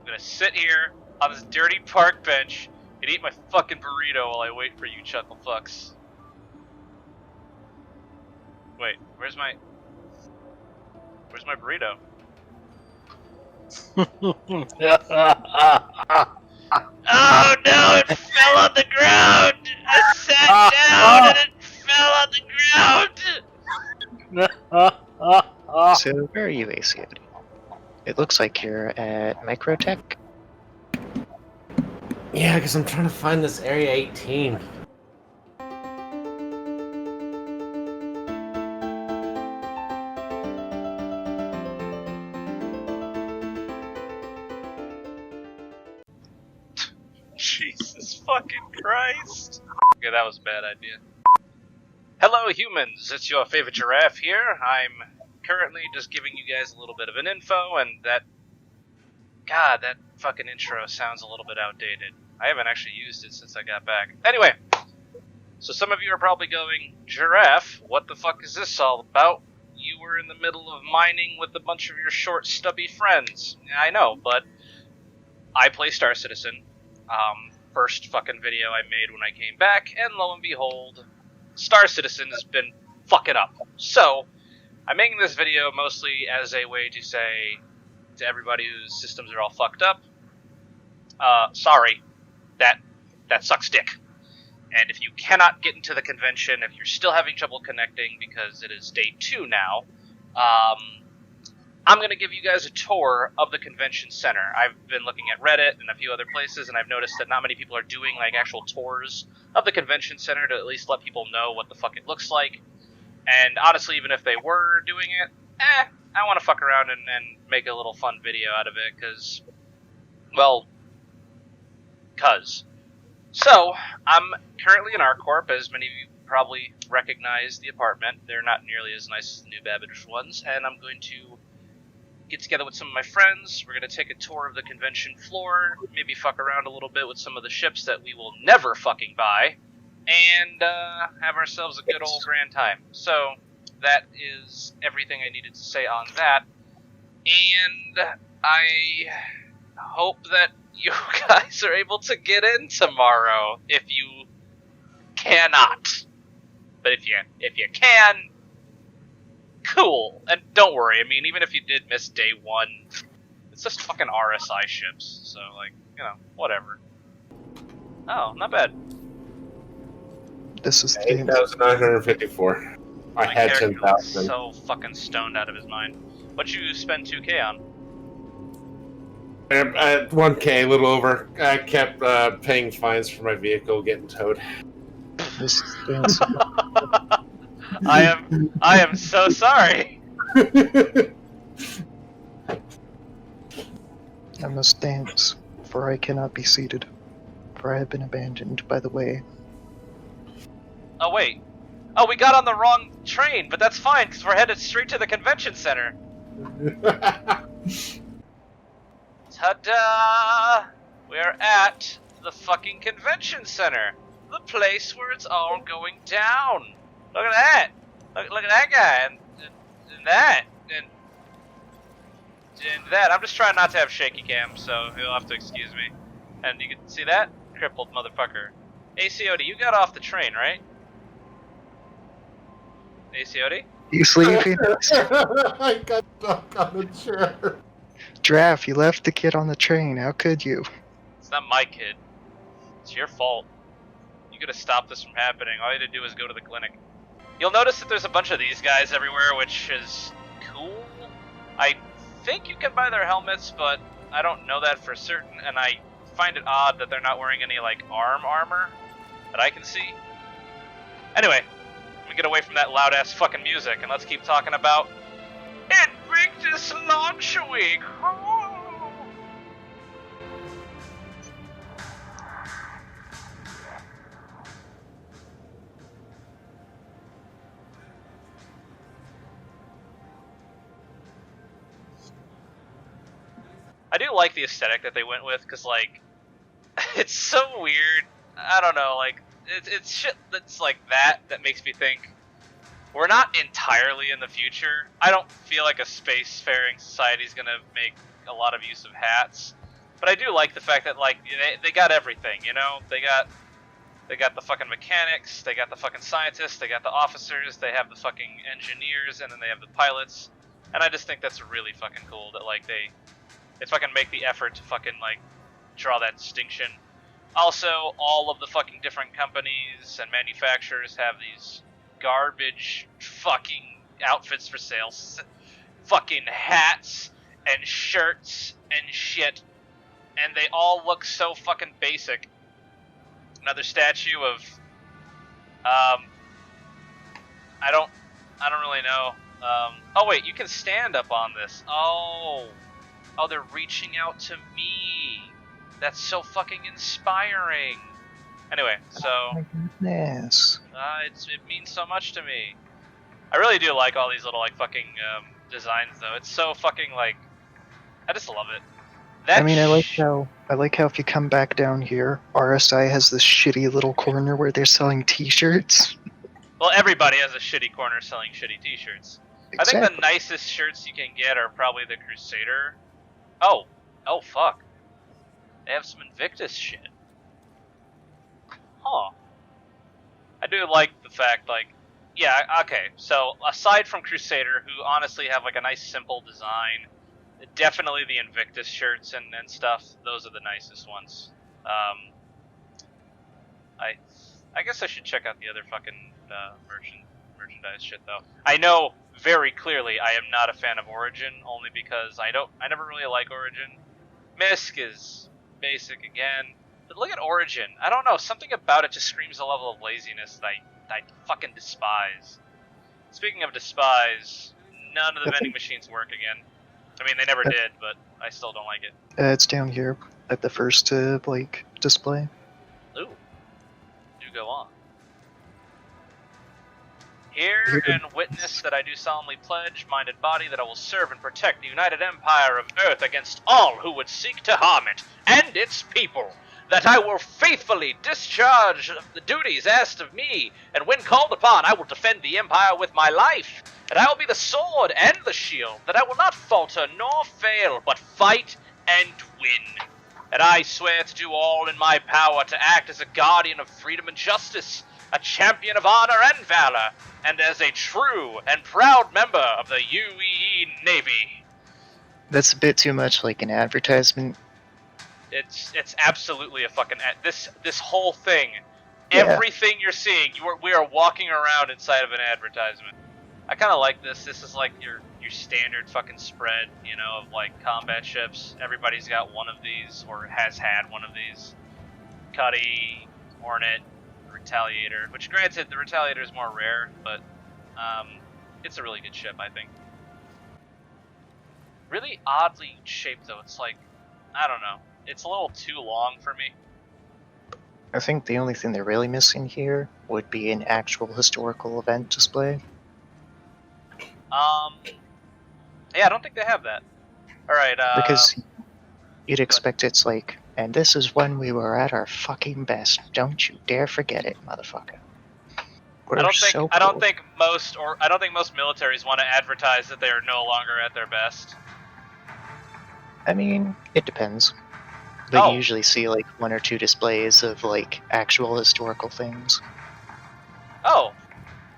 I'm gonna sit here on this dirty park bench and eat my fucking burrito while I wait for you chuckle fucks. Wait, where's my burrito? Oh no, it fell on the ground! I sat down and it fell on the ground! So, where are you, ACOD? It looks like you're at Microtech. Yeah, because I'm trying to find this Area 18. Jesus fucking Christ. Okay, that was a bad idea. Hello humans, it's your favorite giraffe here. I'm currently just giving you guys a little bit of an info, and that fucking intro sounds a little bit outdated. I haven't actually used it since I got back. Anyway, so some of you are probably going, Giraffe, what the fuck is this all about? You were in the middle of mining with a bunch of your short, stubby friends. I know, but I play Star Citizen. First fucking video I made when I came back, and lo and behold, Star Citizen has been fucking up. So, I'm making this video mostly as a way to say to everybody whose systems are all fucked up, sorry, that sucks dick. And if you cannot get into the convention, if you're still having trouble connecting because it is day 2 now, I'm going to give you guys a tour of the convention center. I've been looking at Reddit and a few other places, and I've noticed that not many people are doing like actual tours of the convention center to at least let people know what the fuck it looks like. And honestly, even if they were doing it, I want to fuck around and make a little fun video out of it, because, well, So, I'm currently in ArcCorp, as many of you probably recognize the apartment. They're not nearly as nice as the New Babbage ones, and I'm going to get together with some of my friends. We're going to take a tour of the convention floor, maybe fuck around a little bit with some of the ships that we will never fucking buy, and have ourselves a good old grand time. So, that is everything I needed to say on that, and I hope that you guys are able to get in tomorrow if you cannot. But if you can, cool. And don't worry, I mean, even if you did miss day 1, it's just fucking RSI ships, so, like, you know, whatever. Oh, not bad. This is 8,954. I had character 10,000. looks so fucking stoned out of his mind. What'd you spend 2K on? At 1K, a little over. I kept paying fines for my vehicle getting towed. This is I am so sorry. I must dance, for I cannot be seated, for I have been abandoned by the way. Oh wait. Oh, we got on the wrong train, but that's fine because we're headed straight to the convention center. Ta-da! We're at the fucking convention center. The place where it's all going down. Look at that. Look at that guy. And that. And that. I'm just trying not to have shaky cam, so you'll have to excuse me. And you can see that? Crippled motherfucker. ACOD, you got off the train, right? ACOD? You sleeping? I got stuck on the chair. Giraffe, you left the kid on the train. How could you? It's not my kid. It's your fault. You could have stopped this from happening. All you had to do was go to the clinic. You'll notice that there's a bunch of these guys everywhere, which is cool. I think you can buy their helmets, but I don't know that for certain, and I find it odd that they're not wearing any, like, armor that I can see. Anyway, let me get away from that loud-ass fucking music, and let's keep talking about Invictus Launch Week! I do like the aesthetic that they went with, because, like, it's so weird. I don't know, like, it's shit that's like that makes me think we're not entirely in the future. I don't feel like a spacefaring society is going to make a lot of use of hats. But I do like the fact that, like, they got everything, you know? They got the fucking mechanics, they got the fucking scientists, they got the officers, they have the fucking engineers, and then they have the pilots. And I just think that's really fucking cool that, like, they fucking make the effort to fucking, like, draw that distinction. Also, all of the fucking different companies and manufacturers have these garbage fucking outfits for sale. Fucking hats and shirts and shit. And they all look so fucking basic. Another statue of, I don't really know. Oh wait, you can stand up on this. Oh, they're reaching out to me. That's so fucking inspiring. Anyway, so Oh my goodness. it means so much to me. I really do like all these little like fucking designs though. It's so fucking like, I just love it. I mean, I like how if you come back down here, RSI has this shitty little corner where they're selling T-shirts. Well, everybody has a shitty corner selling shitty T-shirts. Exactly. I think the nicest shirts you can get are probably the Crusader. Oh fuck. They have some Invictus shit. Huh. I do like the fact, like, yeah, okay, so aside from Crusader, who honestly have, like, a nice simple design, definitely the Invictus shirts and stuff, those are the nicest ones. I guess I should check out the other fucking merchandise shit, though. I know very clearly I am not a fan of Origin, only because I never really like Origin. Misk is basic again, but look at Origin. I don't know, something about it just screams a level of laziness that I fucking despise. Speaking of despise, none of the vending machines work again. I mean, they never did, but I still don't like it. It's down here at the first like display. Ooh, do go on. Hear and witness that I do solemnly pledge, mind and body, that I will serve and protect the United Empire of Earth against all who would seek to harm it and its people. That I will faithfully discharge the duties asked of me, and when called upon, I will defend the Empire with my life. And I will be the sword and the shield, that I will not falter nor fail, but fight and win. And I swear to do all in my power to act as a guardian of freedom and justice, a champion of honor and valor, and as a true and proud member of the UEE Navy. That's a bit too much like an advertisement. It's absolutely a fucking this whole thing, Yeah. everything you're seeing, we are walking around inside of an advertisement. I kind of like this. This is like your standard fucking spread, you know, of like combat ships. Everybody's got one of these or has had one of these. Cuddy, Hornet, Retaliator. Which, granted, the Retaliator is more rare, but it's a really good ship, I think. Really oddly shaped though. It's like, I don't know. It's a little too long for me. I think the only thing they're really missing here would be an actual historical event display. Yeah, I don't think they have that. Alright, Because you'd expect it's like, and this is when we were at our fucking best. Don't you dare forget it, motherfucker. I don't think most militaries want to advertise that they are no longer at their best. I mean, it depends. But you usually see like one or two displays of like actual historical things. Oh,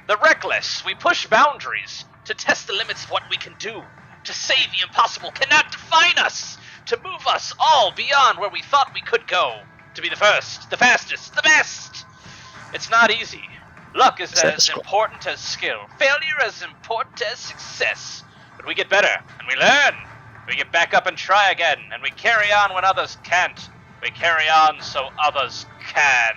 the Wreckless. We push boundaries to test the limits of what we can do. To say the impossible cannot define us. To move us all beyond where we thought we could go. To be the first, the fastest, the best. It's not easy. Luck is as important as skill. Failure as important as success. But we get better, and we learn. We get back up and try again, and we carry on when others can't. We carry on so others can.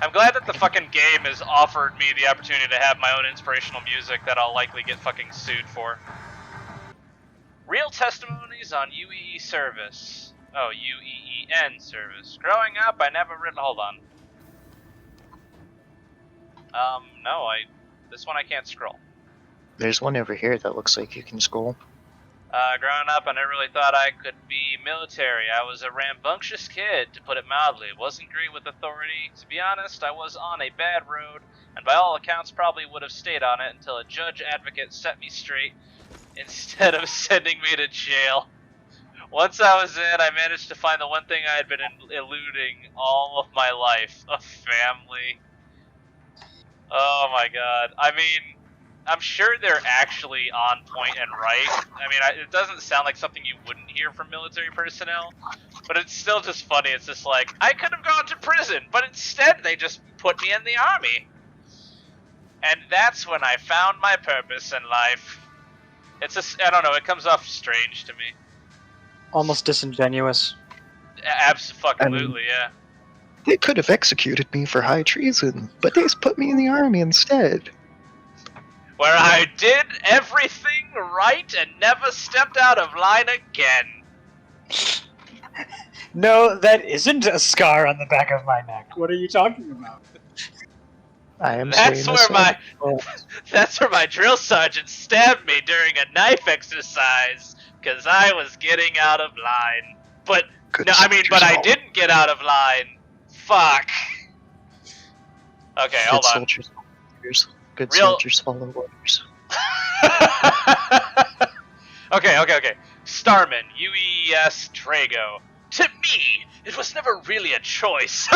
I'm glad that the fucking game has offered me the opportunity to have my own inspirational music that I'll likely get fucking sued for. Real testimonies on UEE service. Oh, UEEN service. Growing up, I never really... Hold on. No, this one I can't scroll. There's one over here that looks like you can scroll. Growing up, I never really thought I could be military. I was a rambunctious kid, to put it mildly. Wasn't great with authority. To be honest, I was on a bad road, and by all accounts probably would have stayed on it until a judge advocate set me straight instead of sending me to jail. Once I was in, I managed to find the one thing I had been eluding all of my life: a family. Oh my god. I mean, I'm sure they're actually on point and right. I mean, it doesn't sound like something you wouldn't hear from military personnel, but it's still just funny. It's just like, I could have gone to prison, but instead they just put me in the army. And that's when I found my purpose in life. I don't know, it comes off strange to me. Almost disingenuous. Absolutely, yeah. They could have executed me for high treason, but they just put me in the army instead. Where I did everything right and never stepped out of line again. No, that isn't a scar on the back of my neck. What are you talking about? I am That's saying where this that's where my drill sergeant stabbed me during a knife exercise, because I was getting out of line. But Good no, I mean, but I soldiers. didn't get out of line. Fuck. Okay, hold Good on. soldiers follow orders. Good Real- soldiers follow orders. Okay. Starman, UES Drago. To me, it was never really a choice.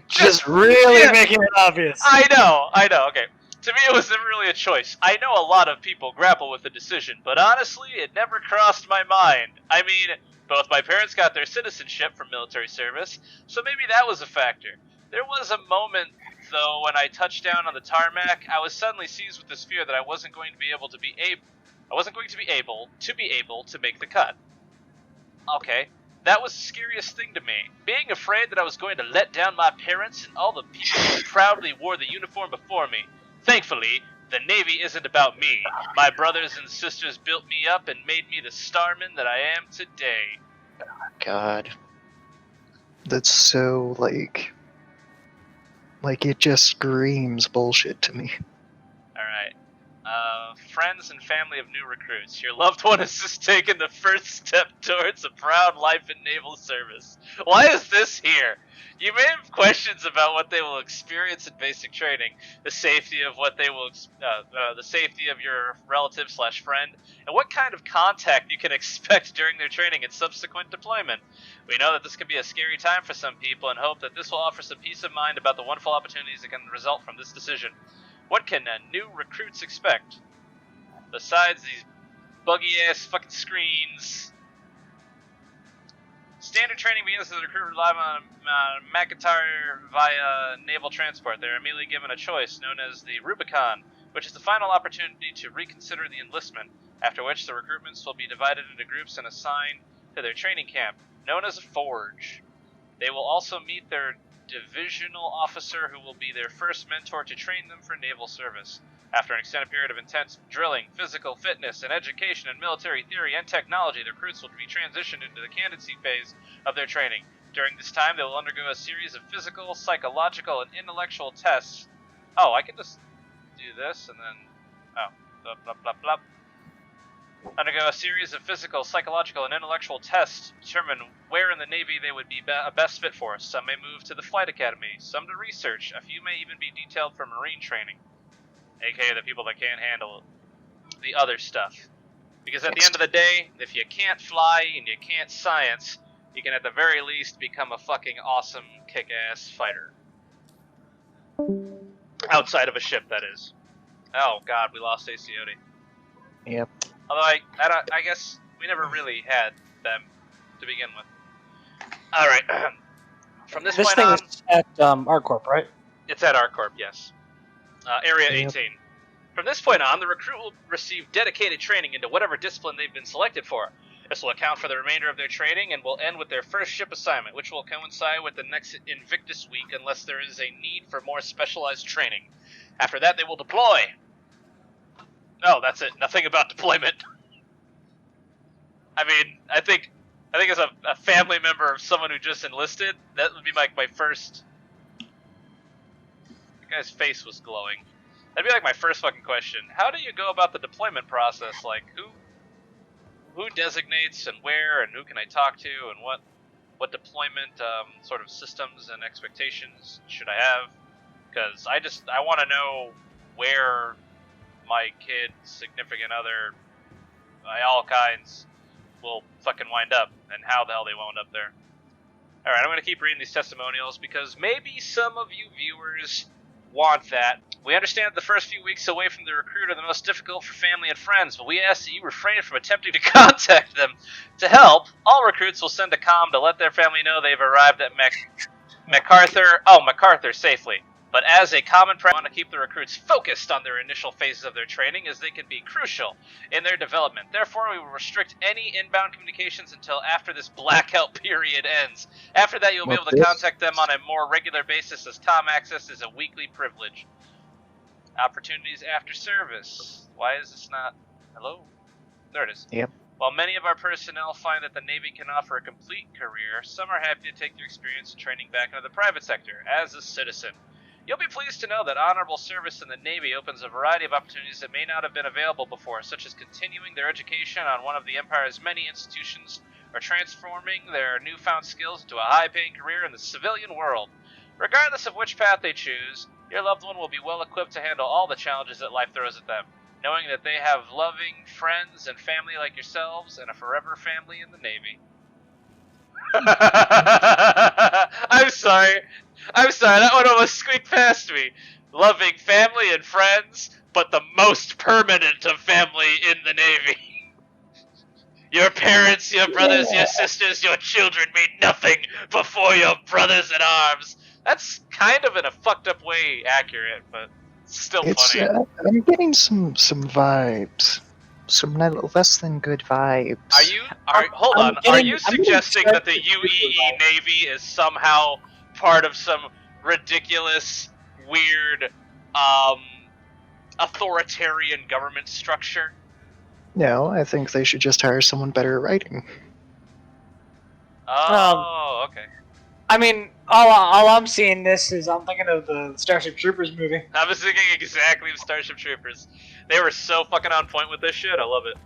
Just really yeah. making it obvious. I know, okay. To me, it was never really a choice. I know a lot of people grapple with the decision, but honestly, it never crossed my mind. I mean, both my parents got their citizenship from military service, so maybe that was a factor. There was a moment, though, when I touched down on the tarmac, I was suddenly seized with this fear that I wasn't going to be able to make the cut. Okay. That was the scariest thing to me. Being afraid that I was going to let down my parents and all the people who proudly wore the uniform before me. Thankfully, the Navy isn't about me. My brothers and sisters built me up and made me the starman that I am today. God. That's so, like it just screams bullshit to me. Alright. Friends and family of new recruits, your loved one has just taken the first step towards a proud life in naval service. Why is this here? You may have questions about what they will experience in basic training, the safety of the safety of your relative/friend, and what kind of contact you can expect during their training and subsequent deployment. We know that this can be a scary time for some people and hope that this will offer some peace of mind about the wonderful opportunities that can result from this decision. What can new recruits expect? Besides these buggy-ass fucking screens. Standard training begins as the recruit relies on McIntyre via naval transport. They are immediately given a choice known as the Rubicon, which is the final opportunity to reconsider the enlistment, after which the recruitments will be divided into groups and assigned to their training camp, known as a forge. They will also meet their divisional officer, who will be their first mentor to train them for naval service. After an extended period of intense drilling, physical fitness, and education in military theory and technology, the recruits will be transitioned into the candidacy phase of their training. During this time, they will undergo a series of physical, psychological, and intellectual tests. Oh, I can just do this and then... Oh, blah, blah, blah, blah. Undergo a series of physical, psychological, and intellectual tests to determine where in the Navy they would be a best fit for. Some may move to the Flight Academy, some to research, a few may even be detailed for Marine training, aka the people that can't handle the other stuff. Because at the end of the day, if you can't fly and you can't science, you can at the very least become a fucking awesome kick-ass fighter. Outside of a ship, that is. Oh god, we lost ACOD. Yep. Although I guess we never really had them to begin with. Alright. From this point thing on... is at ArcCorp, right? It's at ArcCorp, yes. Area 18. From this point on, the recruit will receive dedicated training into whatever discipline they've been selected for. This will account for the remainder of their training and will end with their first ship assignment, which will coincide with the next Invictus week unless there is a need for more specialized training. After that, they will deploy. No, that's it. Nothing about deployment. I mean, I think as a family member of someone who just enlisted, that would be like my first... The guy's face was glowing. That'd be like my first fucking question. How do you go about the deployment process? Like, who designates and where, and who can I talk to, and what deployment sort of systems and expectations should I have? Because I want to know where my kid's significant other by all kinds will fucking wind up, and how the hell they wound up there. Alright, I'm going to keep reading these testimonials because maybe some of you viewers want that. We understand that the first few weeks away from the recruit are the most difficult for family and friends, but we ask that you refrain from attempting to contact them. To help, all recruits will send a comm to let their family know they've arrived at MacArthur safely. But as a common practice, we want to keep the recruits focused on their initial phases of their training, as they can be crucial in their development. Therefore, we will restrict any inbound communications until after this blackout period ends. After that, you'll be able to contact them on a more regular basis, as comm access is a weekly privilege. Opportunities after service. Why is this not... Hello? There it is. Yep. While many of our personnel find that the Navy can offer a complete career, some are happy to take their experience and training back into the private sector as a citizen. You'll be pleased to know that honorable service in the Navy opens a variety of opportunities that may not have been available before, such as continuing their education on one of the Empire's many institutions, or transforming their newfound skills into a high-paying career in the civilian world. Regardless of which path they choose, your loved one will be well equipped to handle all the challenges that life throws at them, knowing that they have loving friends and family like yourselves, and a forever family in the Navy. I'm sorry, that one almost squeaked past me. Loving family and friends, but the most permanent of family in the Navy. Your parents, your brothers, your sisters, your children mean nothing before your brothers in arms. That's kind of in a fucked up way accurate, but still funny. I'm getting some vibes. Some less than good vibes. Are you suggesting that the UEE Navy is somehow part of some ridiculous, weird, authoritarian government structure? No, I think they should just hire someone better at writing. Oh, okay. I mean, all I'm seeing this is I'm thinking of the Starship Troopers movie. I was thinking exactly of Starship Troopers. They were so fucking on point with this shit. I love it.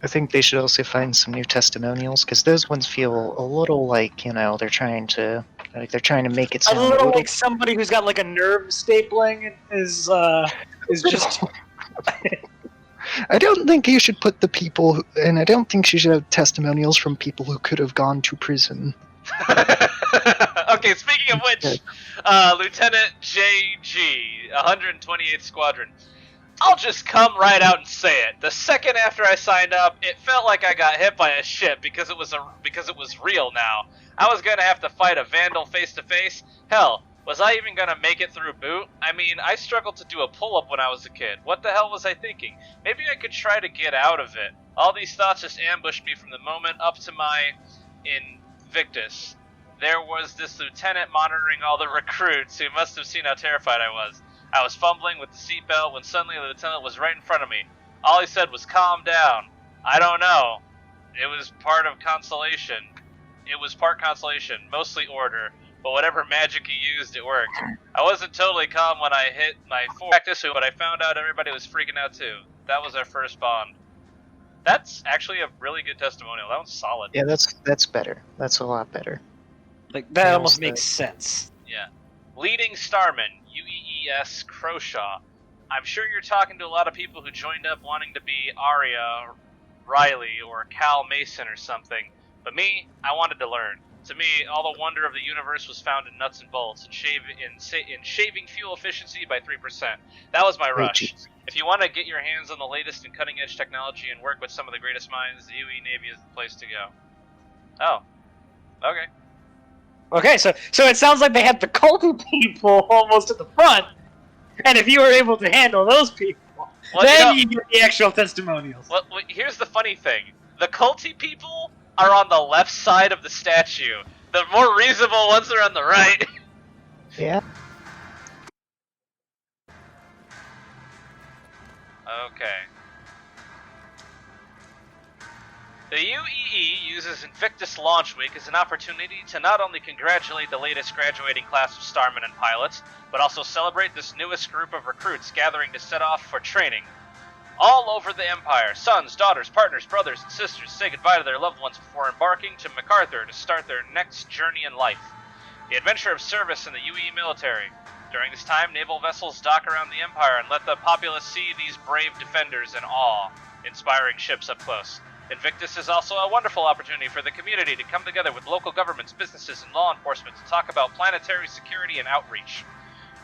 I think they should also find some new testimonials, because those ones feel a little like, they're trying to make it sound a little like somebody who's got like a nerve stapling is just. I don't think you should put the people, and I don't think you should have testimonials from people who could have gone to prison. Okay, speaking of which, Lieutenant JG, 128th Squadron. I'll just come right out and say it. The second after I signed up, it felt like I got hit by a ship because it was real now. I was gonna have to fight a Vandal face to face. Hell, was I even gonna make it through boot? I mean, I struggled to do a pull-up when I was a kid. What the hell was I thinking? Maybe I could try to get out of it. All these thoughts just ambushed me from the moment up to my Invictus. There was this lieutenant monitoring all the recruits who must have seen how terrified I was. I was fumbling with the seatbelt when suddenly the lieutenant was right in front of me. All he said was, "Calm down." I don't know. It was part Constellation. It was part Constellation, mostly order, but whatever magic he used, it worked. I wasn't totally calm when I hit my practice, but I found out everybody was freaking out too. That was our first bond. That's actually a really good testimonial. That one's solid. Yeah, that's better. That's a lot better. Like, that almost makes sense. Yeah. Leading Starman, UEES Croshaw. I'm sure you're talking to a lot of people who joined up wanting to be Arya, Riley, or Cal Mason or something. But me, I wanted to learn. To me, all the wonder of the universe was found in nuts and bolts, and shaving fuel efficiency by 3%. That was my rush. If you want to get your hands on the latest and cutting-edge technology and work with some of the greatest minds, the UE Navy is the place to go. Oh. Okay. Okay, so it sounds like they had the culty people almost at the front, and if you were able to handle those people, then you get the actual testimonials. Well, here's the funny thing. The culty people are on the left side of the statue. The more reasonable ones are on the right. Yeah. Okay. The UEE uses Invictus Launch Week as an opportunity to not only congratulate the latest graduating class of starmen and pilots, but also celebrate this newest group of recruits gathering to set off for training. All over the Empire, sons, daughters, partners, brothers, and sisters say goodbye to their loved ones before embarking to MacArthur to start their next journey in life. The adventure of service in the UE military. During this time, naval vessels dock around the Empire and let the populace see these brave defenders in awe. inspiring ships up close. Invictus is also a wonderful opportunity for the community to come together with local governments, businesses, and law enforcement to talk about planetary security and outreach.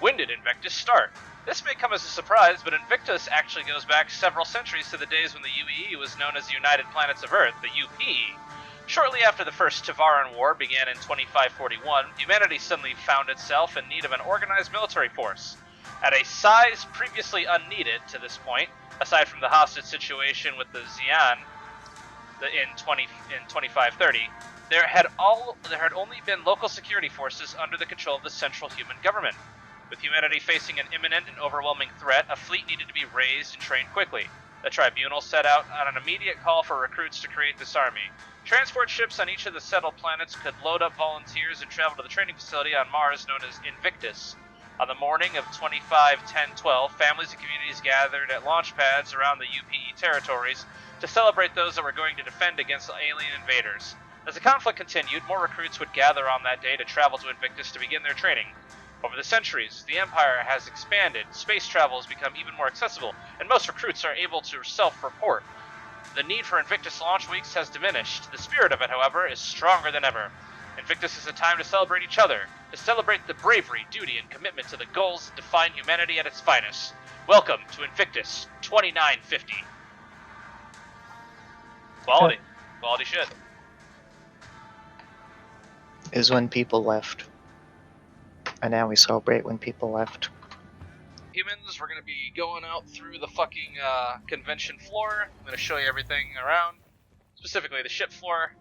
When did Invictus start? This may come as a surprise, but Invictus actually goes back several centuries to the days when the UEE was known as the United Planets of Earth, the UPE. Shortly after the First Tevaran War began in 2541, humanity suddenly found itself in need of an organized military force. At a size previously unneeded to this point, aside from the hostage situation with the Xi'an in 2530, there had only been local security forces under the control of the central human government. With humanity facing an imminent and overwhelming threat, a fleet needed to be raised and trained quickly. The Tribunal set out on an immediate call for recruits to create this army. Transport ships on each of the settled planets could load up volunteers and travel to the training facility on Mars known as Invictus. On the morning of 25-10-12, families and communities gathered at launch pads around the UPE territories to celebrate those that were going to defend against alien invaders. As the conflict continued, more recruits would gather on that day to travel to Invictus to begin their training. Over the centuries, the Empire has expanded, space travel has become even more accessible, and most recruits are able to self-report. The need for Invictus launch weeks has diminished. The spirit of it, however, is stronger than ever. Invictus is a time to celebrate each other, to celebrate the bravery, duty, and commitment to the goals that define humanity at its finest. Welcome to Invictus 2950. Quality. Quality shit. Is when people left. And now we celebrate when people left. Humans, we're going to be going out through the fucking convention floor. I'm going to show you everything around, specifically the ship floor.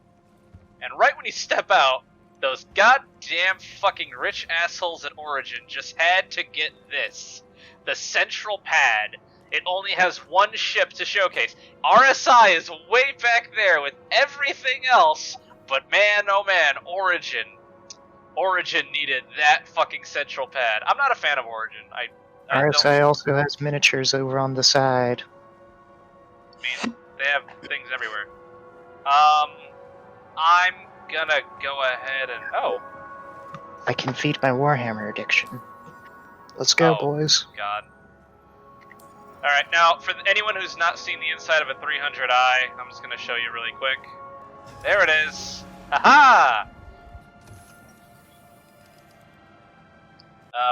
And right when you step out, those goddamn fucking rich assholes at Origin just had to get this. The central pad. It only has one ship to showcase. RSI is way back there with everything else, but man, oh man, Origin needed that fucking central pad. I'm not a fan of Origin. RSI also has miniatures over on the side. I mean, they have things everywhere. I'm gonna go ahead and... Oh. I can feed my Warhammer addiction. Let's go, boys. God. Alright, now, for anyone who's not seen the inside of a 300i, I'm just gonna show you really quick. There it is. Aha!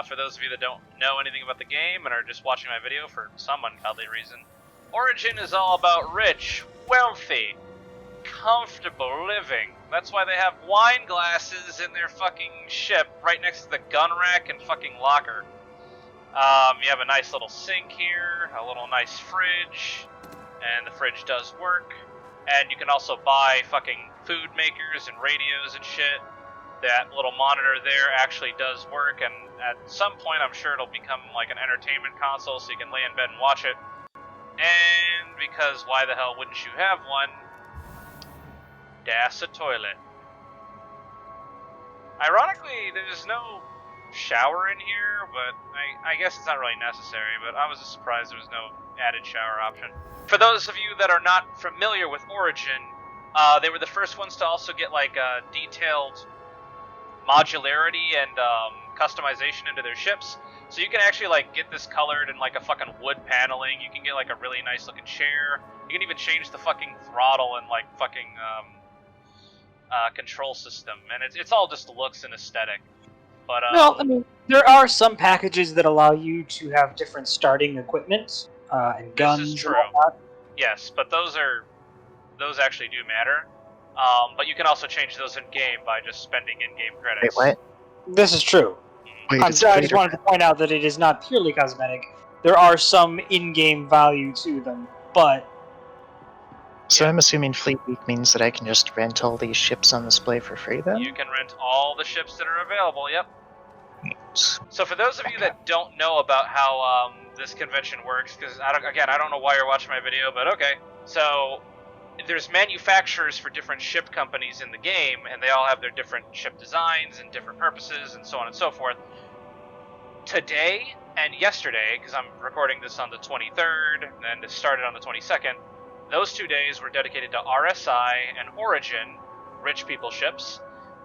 For those of you that don't know anything about the game and are just watching my video for some ungodly reason, Origin is all about rich, wealthy, comfortable living. That's why they have wine glasses in their fucking ship right next to the gun rack and fucking locker. You have a nice little sink here, a little nice fridge, and the fridge does work. And you can also buy fucking food makers and radios and shit. That little monitor there actually does work, and at some point I'm sure it'll become like an entertainment console so you can lay in bed and watch it. And because why the hell wouldn't you have one? Das a toilet. Ironically, there's no shower in here, but I guess it's not really necessary, but I was just surprised there was no added shower option. For those of you that are not familiar with Origin, they were the first ones to also get like detailed modularity and customization into their ships. So you can actually like get this colored in like a fucking wood paneling. You can get like a really nice looking chair. You can even change the fucking throttle and like fucking control system. And it's all just looks and aesthetic. But well, I mean, there are some packages that allow you to have different starting equipment and guns. This is true. Yes, but those actually do matter. But you can also change those in-game by just spending in-game credits. Wait, what? This is true. Wait, I just wanted to point out that it is not purely cosmetic. There are some in-game value to them, but... So I'm assuming Fleet Week means that I can just rent all these ships on display for free, then? You can rent all the ships that are available, yep. So for those of you that don't know about how this convention works, because I don't know why you're watching my video, but okay. So there's manufacturers for different ship companies in the game, and they all have their different ship designs and different purposes and so on and so forth. Today and yesterday, because I'm recording this on the 23rd and it started on the 22nd, those 2 days were dedicated to RSI and Origin, rich people ships,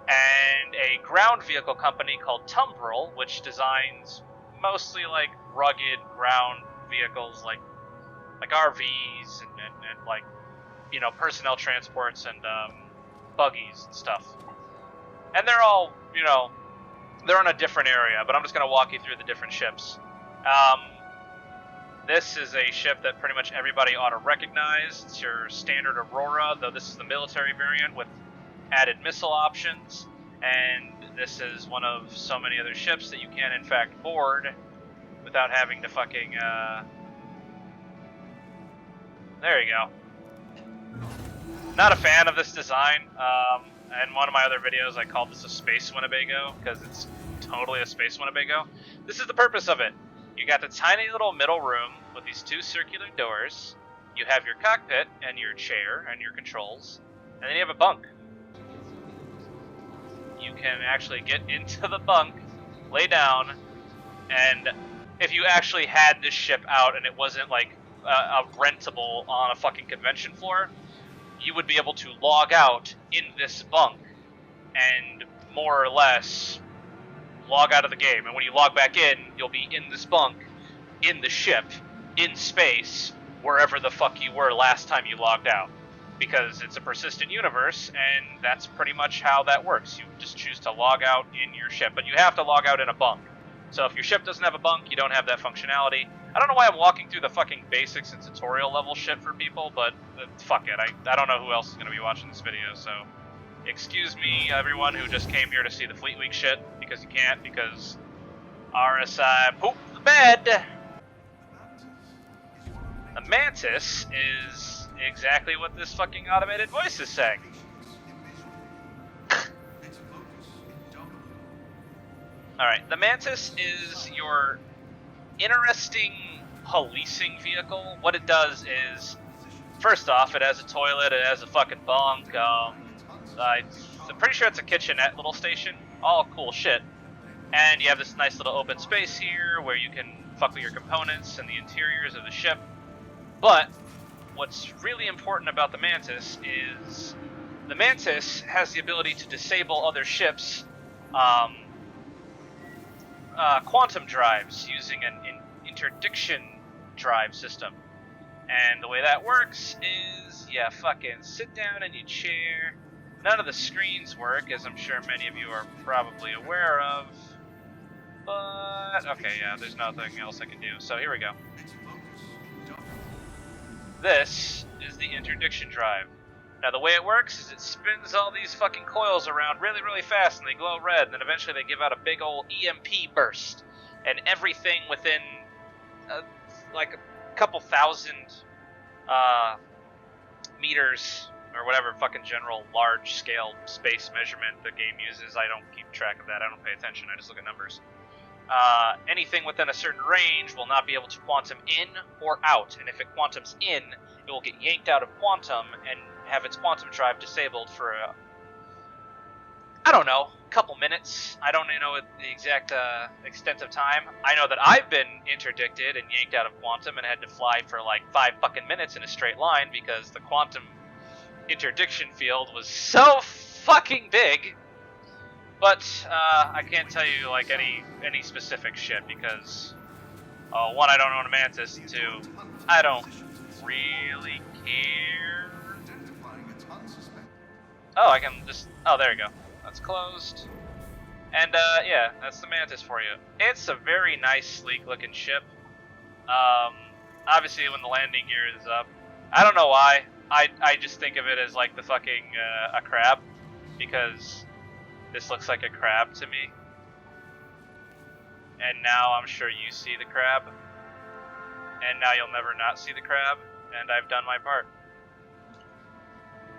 and a ground vehicle company called Tumbril, which designs mostly like rugged ground vehicles like like RVs and like, you know, personnel transports and buggies and stuff. And they're all, you know, they're in a different area, but I'm just going to walk you through the different ships. This is a ship that pretty much everybody ought to recognize. It's your standard Aurora, though this is the military variant with added missile options. And this is one of so many other ships that you can, in fact, board without having to fucking, There you go. Not a fan of this design. In one of my other videos, I called this a Space Winnebago, because it's totally a Space Winnebago. This is the purpose of it. You got the tiny little middle room with these two circular doors. You have your cockpit and your chair and your controls, and then you have a bunk. You can actually get into the bunk, lay down, and if you actually had this ship out and it wasn't like a rentable on a fucking convention floor, you would be able to log out in this bunk and more or less log out of the game. And when you log back in, you'll be in this bunk, in the ship, in space, wherever the fuck you were last time you logged out. Because it's a persistent universe, and that's pretty much how that works. You just choose to log out in your ship, but you have to log out in a bunk. So if your ship doesn't have a bunk, you don't have that functionality. I don't know why I'm walking through the fucking basics and tutorial level shit for people, but fuck it. I don't know who else is going to be watching this video, so excuse me, everyone who just came here to see the Fleet Week shit, because you can't, because RSI pooped the bed. The Mantis is exactly what this fucking automated voice is saying. Alright, the Mantis is your interesting policing vehicle. What it does is, first off, it has a toilet, it has a fucking bunk, I'm pretty sure it's a kitchenette little station. All cool shit. And you have this nice little open space here where you can fuck with your components and the interiors of the ship. But what's really important about the Mantis is the Mantis has the ability to disable other ships' quantum drives using an interdiction drive system. And the way that works is, yeah, fucking sit down in your chair. None of the screens work, as I'm sure many of you are probably aware of. But, okay, yeah, there's nothing else I can do. So here we go. This is the interdiction drive. Now the way it works is it spins all these fucking coils around really, really fast and they glow red, and then eventually they give out a big old EMP burst. And everything within, like a couple thousand meters, or whatever fucking general large-scale space measurement the game uses. I don't keep track of that, I don't pay attention, I just look at numbers. Anything within a certain range will not be able to quantum in or out, and if it quantums in, it will get yanked out of quantum and have its quantum drive disabled for I don't know, a couple minutes. I don't know the exact extent of time. I know that I've been interdicted and yanked out of quantum and had to fly for like 5 fucking minutes in a straight line because the quantum interdiction field was so fucking big. But I can't tell you like any specific shit because one, I don't own a Mantis, and two, I don't really care. Oh, I can just, oh, there you go. That's closed. And yeah, that's the Mantis for you. It's a very nice, sleek looking ship. Obviously when the landing gear is up, I don't know why, I just think of it as like the fucking a crab, because this looks like a crab to me. And now I'm sure you see the crab. And now you'll never not see the crab. And I've done my part.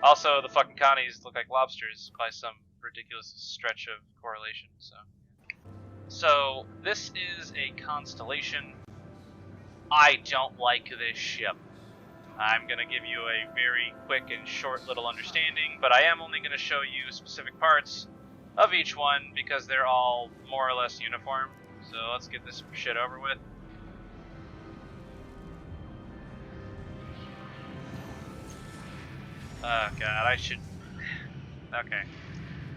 Also, the fucking Connies look like lobsters by some ridiculous stretch of correlation. So this is a Constellation. I don't like this ship. I'm going to give you a very quick and short little understanding, but I am only going to show you specific parts of each one because they're all more or less uniform. So let's get this shit over with. Oh god, I should... Okay.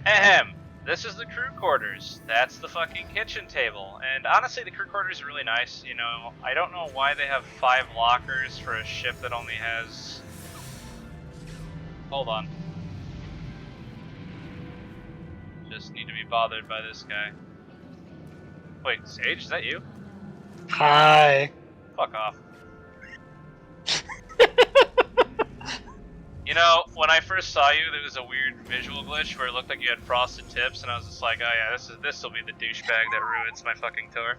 Ahem. this is the crew quarters. That's the fucking kitchen table. And honestly, the crew quarters are really nice. You know, I don't know why they have 5 lockers for a ship that only has... Hold on. Just need to be bothered by this guy. Wait, Sage, is that you? Hi. Fuck off. You know, when I first saw you, there was a weird visual glitch where it looked like you had frosted tips, and I was just like, oh yeah, this will be the douchebag that ruins my fucking tour.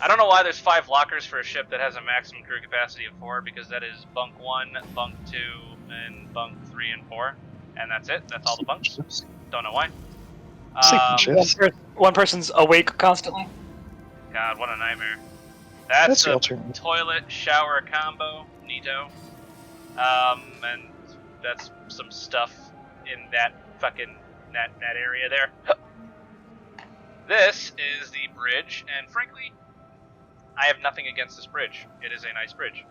I don't know why there's 5 lockers for a ship that has a maximum crew capacity of 4, because that is bunk 1, bunk 2, and bunk 3 and 4, and that's it. That's all the bunks. Don't know why. One person's awake constantly. God, what a nightmare. That's a alternate. toilet shower combo, neato. And that's some stuff in that fucking that area there. This is the bridge, and frankly, I have nothing against this bridge. It is a nice bridge.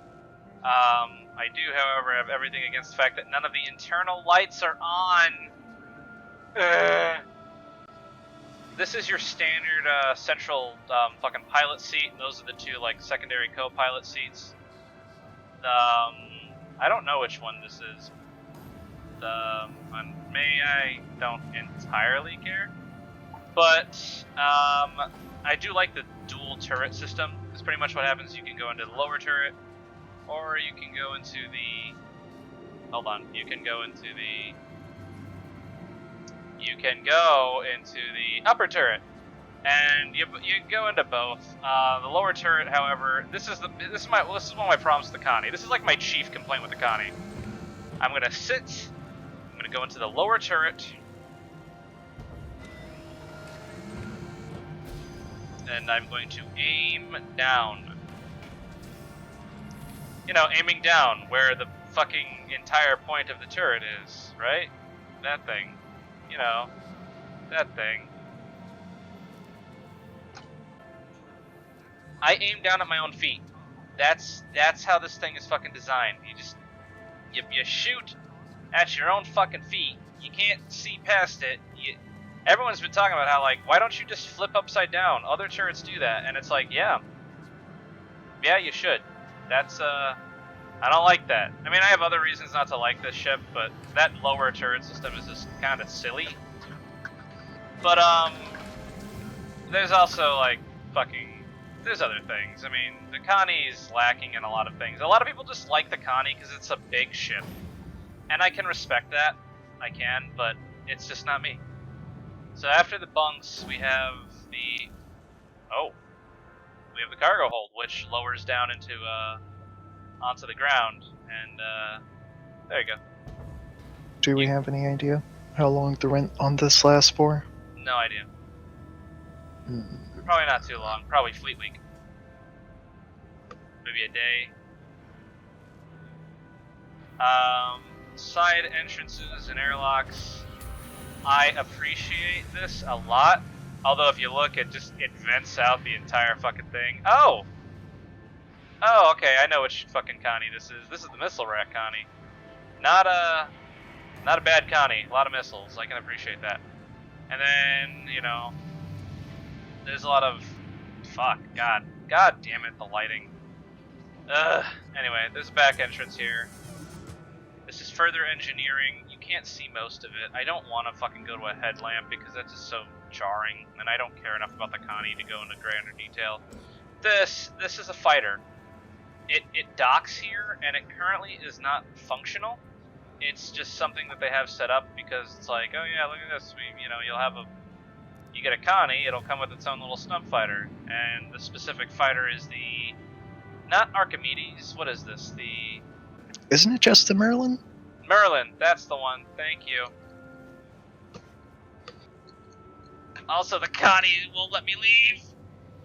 I do, however, have everything against the fact that none of the internal lights are on. This is your standard central fucking pilot seat. Those are the 2 like secondary co-pilot seats. I don't know which one this is. I don't entirely care. But I do like the dual turret system. It's pretty much what happens. You can go into the lower turret, or you can go into the... Hold on. You can go into the upper turret. And you go into both. The lower turret, however, this is one of my problems with the Connie. This is like my chief complaint with the Connie. I'm gonna sit. I'm gonna go into the lower turret, and I'm going to aim down. You know, aiming down where the fucking entire point of the turret is, right? That thing. You know, that thing. I aim down at my own feet. That's how this thing is fucking designed. You shoot at your own fucking feet. You can't see past it. Everyone's been talking about how, like, why don't you just flip upside down? Other turrets do that, and it's like, yeah, you should. That's I don't like that. I mean, I have other reasons not to like this ship, but that lower turret system is just kind of silly. But there's also like there's other things. I mean, the Connie is lacking in a lot of things. A lot of people just like the Connie because it's a big ship. And I can respect that. I can, but it's just not me. So after the bunks, we have the... we have the cargo hold, which lowers down into, onto the ground. And, there you go. Do we have any idea how long the rent on this lasts for? No idea. Probably not too long. Probably Fleet Week. Maybe a day. Side entrances and airlocks. I appreciate this a lot. Although if you look, it vents out the entire fucking thing. Oh, okay. I know which fucking Connie this is. This is the missile rack Connie. Not a bad Connie. A lot of missiles. I can appreciate that. And then, you know, there's a lot of... God damn it, the lighting. Anyway, there's a back entrance here. This is further engineering. You can't see most of it. I don't want to fucking go to a headlamp because that's just so jarring, and I don't care enough about the Connie to go into grander detail. This is a fighter. It docks here, and it currently is not functional. It's just something that they have set up because it's like, oh yeah, look at this. You get a Connie, it'll come with its own little snub fighter, and the specific fighter is the, not Archimedes. What is this? Isn't it just the Merlin? Merlin, that's the one. Thank you. Also, the Connie won't let me leave.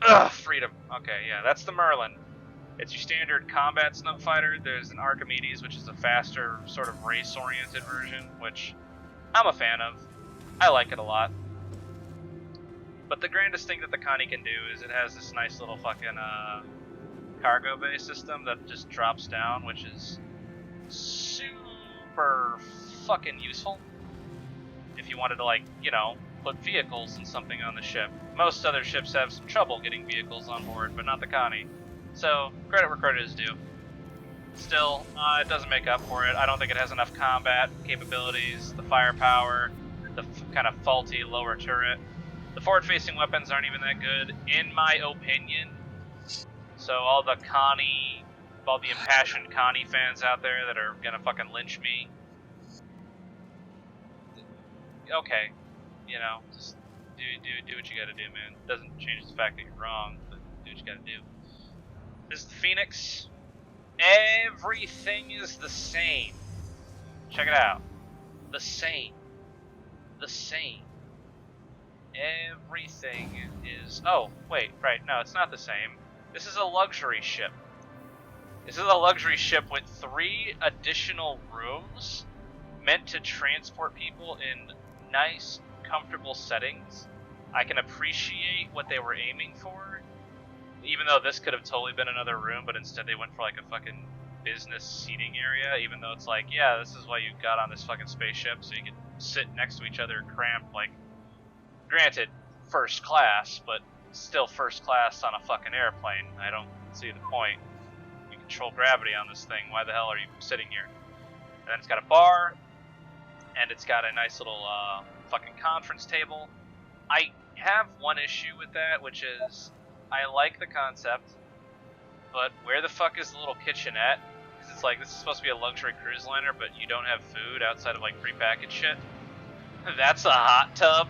Ugh, freedom. Okay, yeah, that's the Merlin. It's your standard combat snub fighter. There's an Archimedes, which is a faster, sort of race-oriented version, which I'm a fan of. I like it a lot. But the grandest thing that the Connie can do is it has this nice little fucking cargo bay system that just drops down, which is super fucking useful. if you wanted to, like, you know, put vehicles and something on the ship. Most other ships have some trouble getting vehicles on board, but not the Connie. So, credit where credit is due. Still, it doesn't make up for it. I don't think it has enough combat capabilities, the firepower, the kind of faulty lower turret. The forward-facing weapons aren't even that good, in my opinion. So all the impassioned Connie fans out there that are gonna fucking lynch me. Okay, you know, just do what you gotta do, man. Doesn't change the fact that you're wrong, but do what you gotta do. This is the Phoenix. Everything is the same. Check it out. The same. The same. Everything is... Oh, wait, right, no, it's not the same. This is a luxury ship. This is a luxury ship with 3 additional rooms meant to transport people in nice, comfortable settings. I can appreciate what they were aiming for, even though this could have totally been another room, but instead they went for like a fucking business seating area, even though it's like, yeah, this is why you got on this fucking spaceship, so you can sit next to each other cramped, like, granted, first class, but still first class on a fucking airplane. I don't see the point. You control gravity on this thing, why the hell are you sitting here? And then it's got a bar, and it's got a nice little fucking conference table. I have one issue with that, which is, I like the concept, but where the fuck is the little kitchenette? Because it's like, this is supposed to be a luxury cruise liner, but you don't have food outside of like prepackaged shit. That's a hot tub,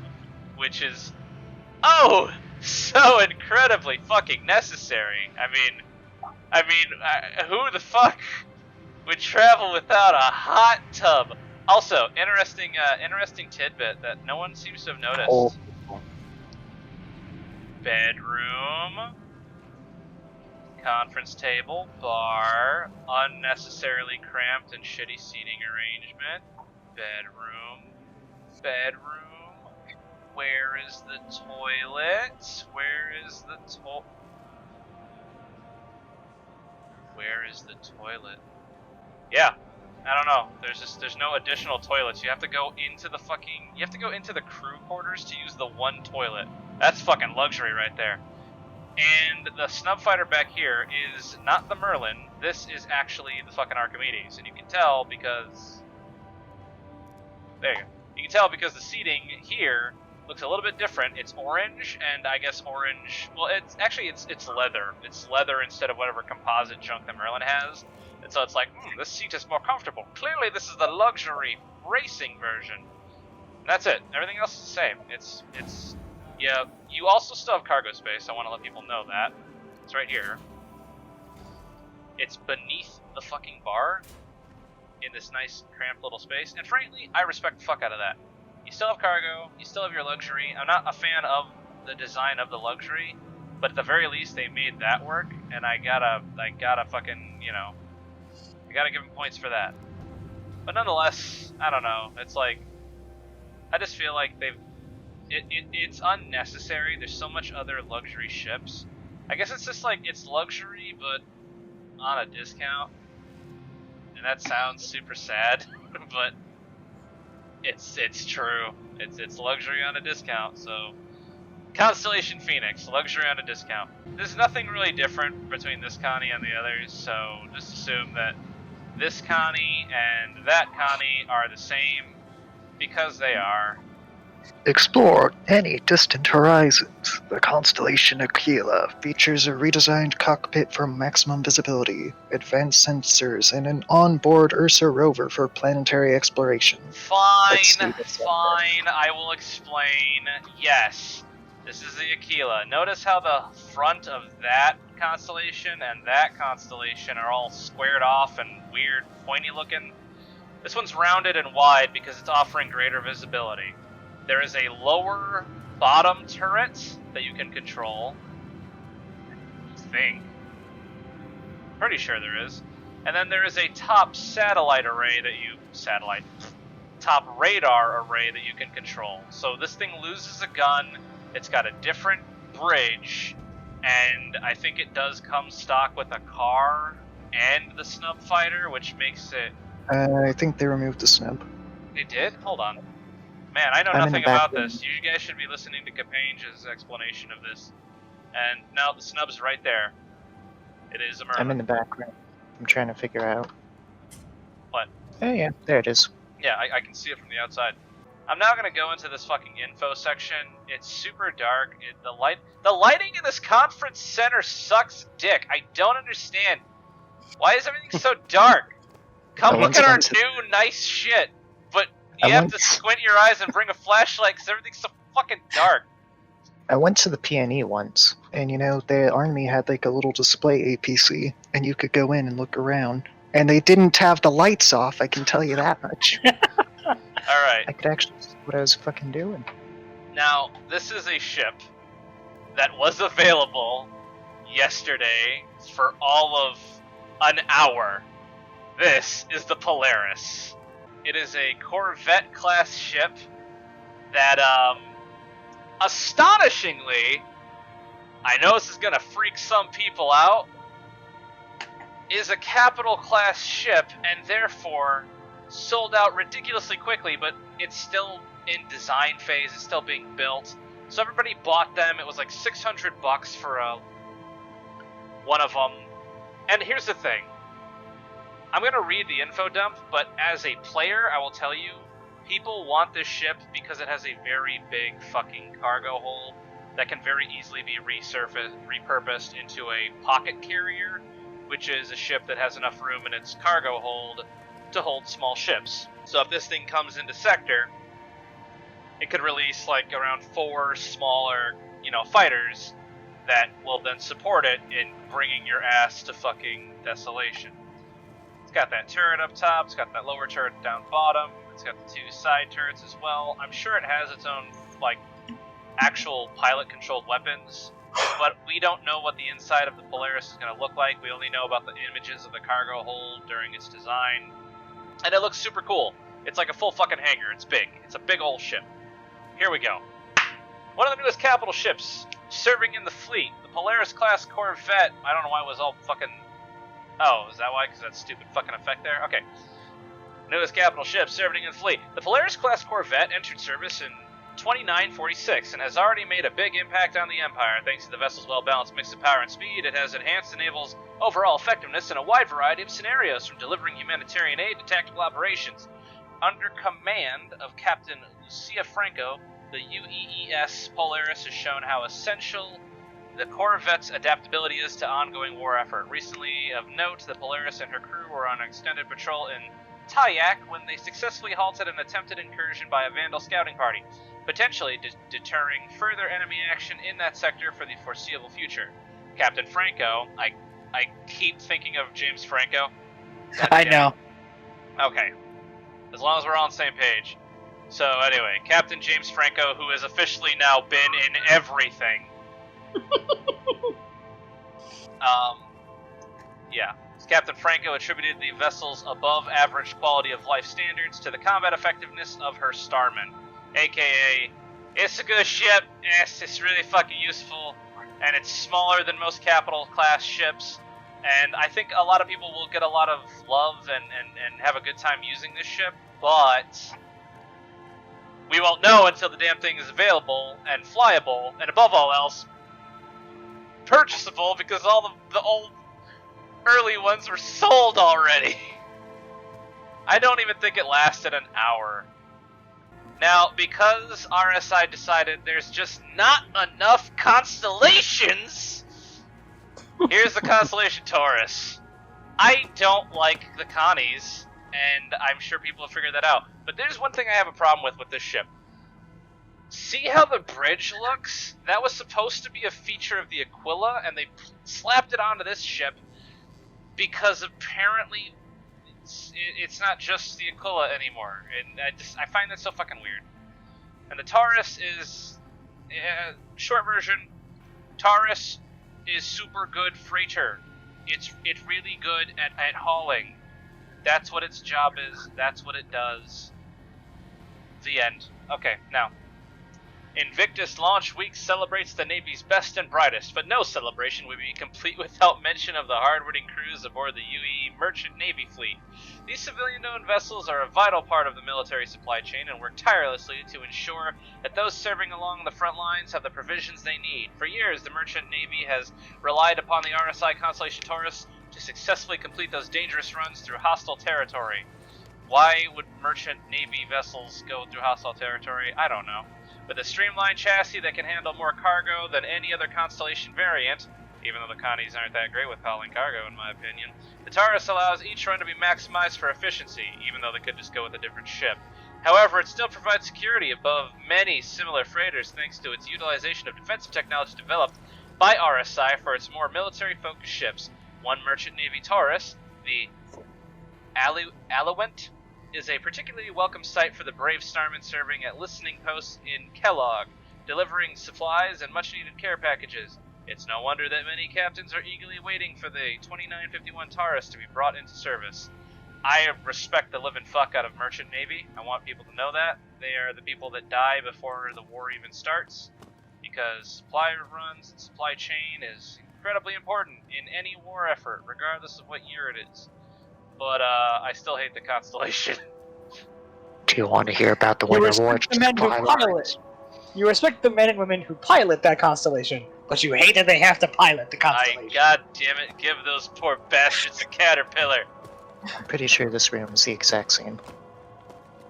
which is, oh, so incredibly fucking necessary. I mean, who the fuck would travel without a hot tub? Also, interesting tidbit that no one seems to have noticed. Oh. Bedroom, conference table, bar, unnecessarily cramped and shitty seating arrangement. Bedroom. Where is the toilet? Where is the toilet? Yeah, I don't know. There's no additional toilets. You have to go into the crew quarters to use the one toilet. That's fucking luxury right there. And the snub fighter back here is not the Merlin. This is actually the fucking Archimedes, and you can tell because there you go. You can tell because the seating here looks a little bit different. It's orange, and I guess orange. Well, it's leather. It's leather instead of whatever composite junk the Merlin has. And so it's like, this seat is more comfortable. Clearly, this is the luxury racing version. And that's it. Everything else is the same. It's yeah. You also still have cargo space. I want to let people know that. It's right here. It's beneath the fucking bar in this nice, cramped little space. And frankly, I respect the fuck out of that. You still have cargo. You still have your luxury. I'm not a fan of the design of the luxury, but at the very least, they made that work. And I gotta fucking, you know, I gotta give them points for that. But nonetheless, I don't know. It's like, I just feel like it's unnecessary. There's so much other luxury ships. I guess it's just like, it's luxury, but on a discount. And that sounds super sad, but it's true. It's luxury on a discount, so. Constellation Phoenix, luxury on a discount. There's nothing really different between this Connie and the others, so just assume that this Connie and that Connie are the same, because they are. Explore any distant horizons. The Constellation Aquila features a redesigned cockpit for maximum visibility, advanced sensors, and an onboard Ursa Rover for planetary exploration. Fine, I will explain. Yes, this is the Aquila. Notice how the front of that constellation and that constellation are all squared off and weird, pointy looking. This one's rounded and wide because it's offering greater visibility. There is a lower bottom turret that you can control. I think. Pretty sure there is. And then there is a top satellite array that you... top radar array that you can control. So this thing loses a gun, it's got a different bridge, and I think it does come stock with a car and the snub fighter, which makes it... I think they removed the snub. They did? Hold on. Man, I know I'm in nothing the back about room. this. You guys should be listening to Capange's explanation of this. And no, the snub's right there. It is a Merlin. I'm in the back room. I'm trying to figure out. What? Oh yeah, there it is. Yeah, I can see it from the outside. I'm now gonna go into this fucking info section. It's super dark. The lighting in this conference center sucks dick. I don't understand. Why is everything so dark? Come look at our new nice shit. But you have to squint your eyes and bring a flashlight because everything's so fucking dark. I went to the PNE once, and you know, the army had like a little display APC, and you could go in and look around. And they didn't have the lights off, I can tell you that much. Alright. I could actually see what I was fucking doing. Now, this is a ship that was available yesterday for all of an hour. This is the Polaris. It is a Corvette-class ship that, astonishingly, I know this is gonna freak some people out, is a capital-class ship, and therefore sold out ridiculously quickly, but it's still in design phase, it's still being built. So everybody bought them. It was like $600 for one of them. And here's the thing. I'm going to read the info dump, but as a player, I will tell you, people want this ship because it has a very big fucking cargo hold that can very easily be repurposed into a pocket carrier, which is a ship that has enough room in its cargo hold to hold small ships. So if this thing comes into sector, it could release like around 4 smaller, fighters that will then support it in bringing your ass to fucking desolation. It's got that turret up top, it's got that lower turret down bottom, it's got the 2 side turrets as well. I'm sure it has its own, actual pilot-controlled weapons, but we don't know what the inside of the Polaris is going to look like. We only know about the images of the cargo hold during its design, and it looks super cool. It's like a full fucking hangar. It's big. It's a big old ship. Here we go. One of the newest capital ships serving in the fleet, the Polaris-class Corvette. I don't know why it was all fucking... Oh, is that why? Because that stupid fucking effect there? Okay. Newest capital ship serving in the fleet. The Polaris-class Corvette entered service in 2946 and has already made a big impact on the Empire. Thanks to the vessel's well-balanced mix of power and speed, it has enhanced the Naval's overall effectiveness in a wide variety of scenarios, from delivering humanitarian aid to tactical operations. Under command of Captain Lucia Franco, the UEES Polaris has shown how essential the Corvette's adaptability is to ongoing war effort. Recently, of note, the Polaris and her crew were on extended patrol in Tayak when they successfully halted an attempted incursion by a Vandal scouting party, potentially deterring further enemy action in that sector for the foreseeable future. Captain Franco, I keep thinking of James Franco. I know. Okay. As long as we're all on the same page. So anyway, Captain James Franco, who has officially now been in everything. Yeah. Captain Franco attributed the vessel's above-average quality of life standards to the combat effectiveness of her starmen. AKA, it's a good ship, yes, it's really fucking useful, and it's smaller than most capital-class ships, and I think a lot of people will get a lot of love and have a good time using this ship, but we won't know until the damn thing is available and flyable, and above all else, purchasable, because all the old early ones were sold already. I don't even think it lasted an hour. Now, because RSI decided there's just not enough constellations, here's the Constellation Taurus. I don't like the Connies, and I'm sure people have figured that out. But there's one thing I have a problem with this ship. See how the bridge looks? That was supposed to be a feature of the Aquila, and they slapped it onto this ship because apparently it's not just the Aquila anymore, and I find that so fucking weird. And the Taurus is short version. Taurus is super good freighter. It's really good at hauling. That's what its job is. That's what it does. The end. Okay, now Invictus Launch Week celebrates the Navy's best and brightest, but no celebration would be complete without mention of the hard-working crews aboard the UE Merchant Navy Fleet. These civilian-owned vessels are a vital part of the military supply chain and work tirelessly to ensure that those serving along the front lines have the provisions they need. For years, the Merchant Navy has relied upon the RSI Constellation Taurus to successfully complete those dangerous runs through hostile territory. Why would Merchant Navy vessels go through hostile territory? I don't know. With a streamlined chassis that can handle more cargo than any other Constellation variant, even though the Connies aren't that great with hauling cargo in my opinion, the Taurus allows each run to be maximized for efficiency, even though they could just go with a different ship. However, it still provides security above many similar freighters thanks to its utilization of defensive technology developed by RSI for its more military-focused ships. One Merchant Navy Taurus, the Alouette, is a particularly welcome sight for the brave starmen serving at listening posts in Kellogg, delivering supplies and much-needed care packages. It's no wonder that many captains are eagerly waiting for the 2951 Taurus to be brought into service. I respect the living fuck out of Merchant Navy. I want people to know that. They are the people that die before the war even starts, because supply runs and supply chain is incredibly important in any war effort, regardless of what year it is. But I still hate the Constellation. Do you want to hear about the Winter War? You respect the men and women who pilot that Constellation, but you hate that they have to pilot the Constellation. God damn it, give those poor bastards a caterpillar. I'm pretty sure this room is the exact same.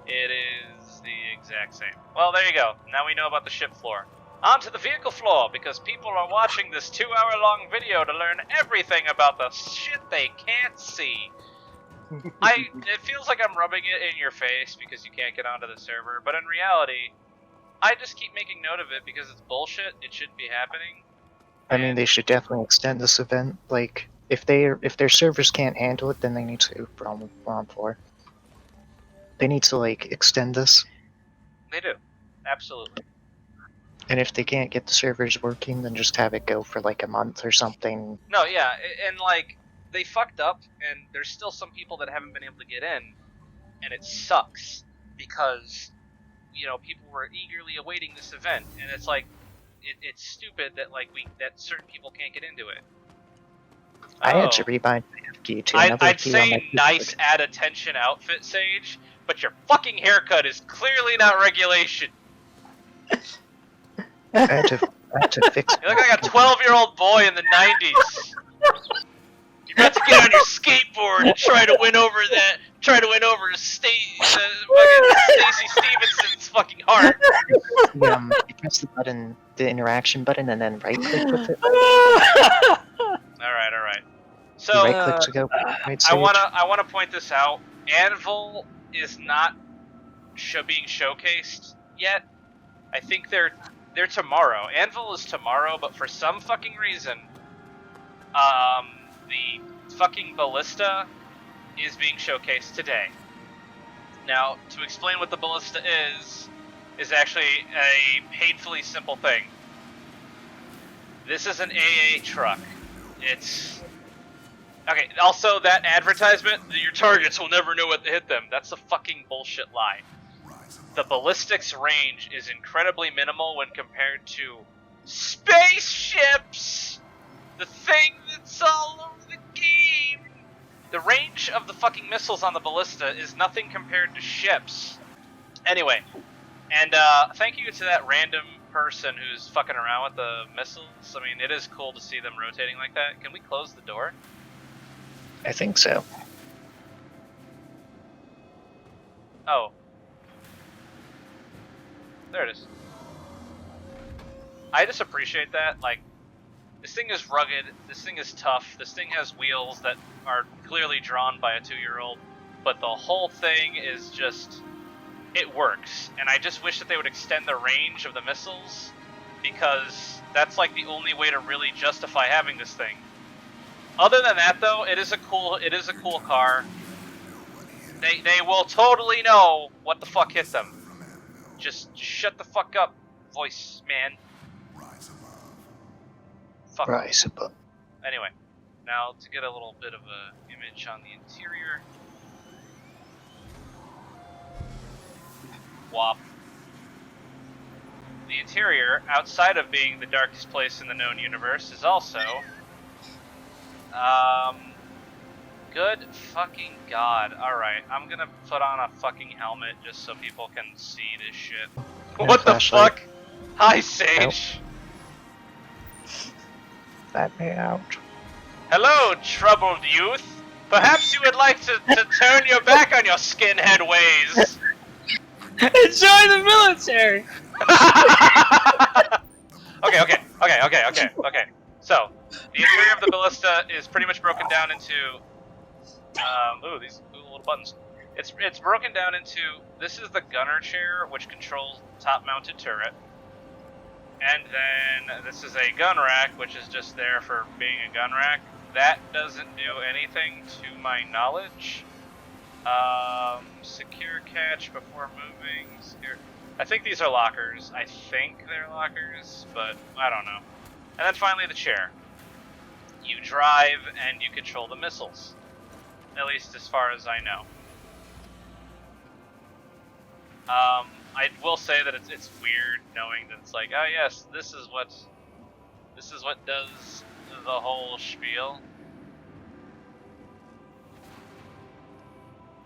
It is the exact same. Well, there you go. Now we know about the ship floor. On to the vehicle floor, because people are watching this 2-hour-long video to learn everything about the shit they can't see. It feels like I'm rubbing it in your face because you can't get onto the server, but in reality, I just keep making note of it because it's bullshit. It shouldn't be happening. I mean, they should definitely extend this event. Like, if their servers can't handle it, then they need to. They need to like extend this. They do, absolutely. And if they can't get the servers working, then just have it go for like a month or something. No, yeah, and like, they fucked up, and there's still some people that haven't been able to get in, and it sucks, because, you know, people were eagerly awaiting this event, and it's like, it's stupid that, like, that certain people can't get into it. I had to rebind my key to another I'd key say on my nice add attention outfit, Sage, but your fucking haircut is clearly not regulation. I had to fix. You look like a 12-year-old boy in the 90s. You're about to get on your skateboard and try to win over Stacey Stevenson's fucking heart. You press the button, the interaction button, and then right click with it. Alright. So right click to go. Right I wanna point this out. Anvil is not being showcased yet. I think they're tomorrow. Anvil is tomorrow, but for some fucking reason, the fucking Ballista is being showcased today. Now, to explain what the Ballista is actually a painfully simple thing. This is an AA truck. It's... Okay, also that advertisement, your targets will never know what to hit them. That's a fucking bullshit lie. The ballistics range is incredibly minimal when compared to spaceships! The thing that's all over the game! The range of the fucking missiles on the ballista is nothing compared to ships. Anyway, and thank you to that random person who's fucking around with the missiles. I mean, it is cool to see them rotating like that. Can we close the door? I think so. Oh. There it is. I just appreciate that. Like, this thing is rugged, this thing is tough, this thing has wheels that are clearly drawn by a 2-year-old, but the whole thing is just... it works. And I just wish that they would extend the range of the missiles, because that's like the only way to really justify having this thing. Other than that, though, it is a cool car. They will totally know what the fuck hit them. Just shut the fuck up, voice man. Fuck. Rise above. Anyway, now to get a little bit of a image on the interior. Wop. the interior, outside of being the darkest place in the known universe, is also... Good fucking god. Alright, I'm gonna put on a fucking helmet just so people can see this shit. And What the flashlight. fuck? Hi, Sage! Let me out. Hello, troubled youth! Perhaps you would like to turn your back on your skinhead ways! Join the military! Okay. So, the interior of the ballista is pretty much broken down into... ooh, these cool little buttons. It's broken down into... This is the gunner chair, which controls top-mounted turret. And then this is a gun rack, which is just there for being a gun rack. That doesn't do anything to my knowledge. Secure catch before moving. Secure... I think these are lockers. I think they're lockers, but I don't know. And then finally the chair. You drive and you control the missiles. At least as far as I know. I will say that it's weird knowing that it's like, oh yes, this is what does the whole spiel.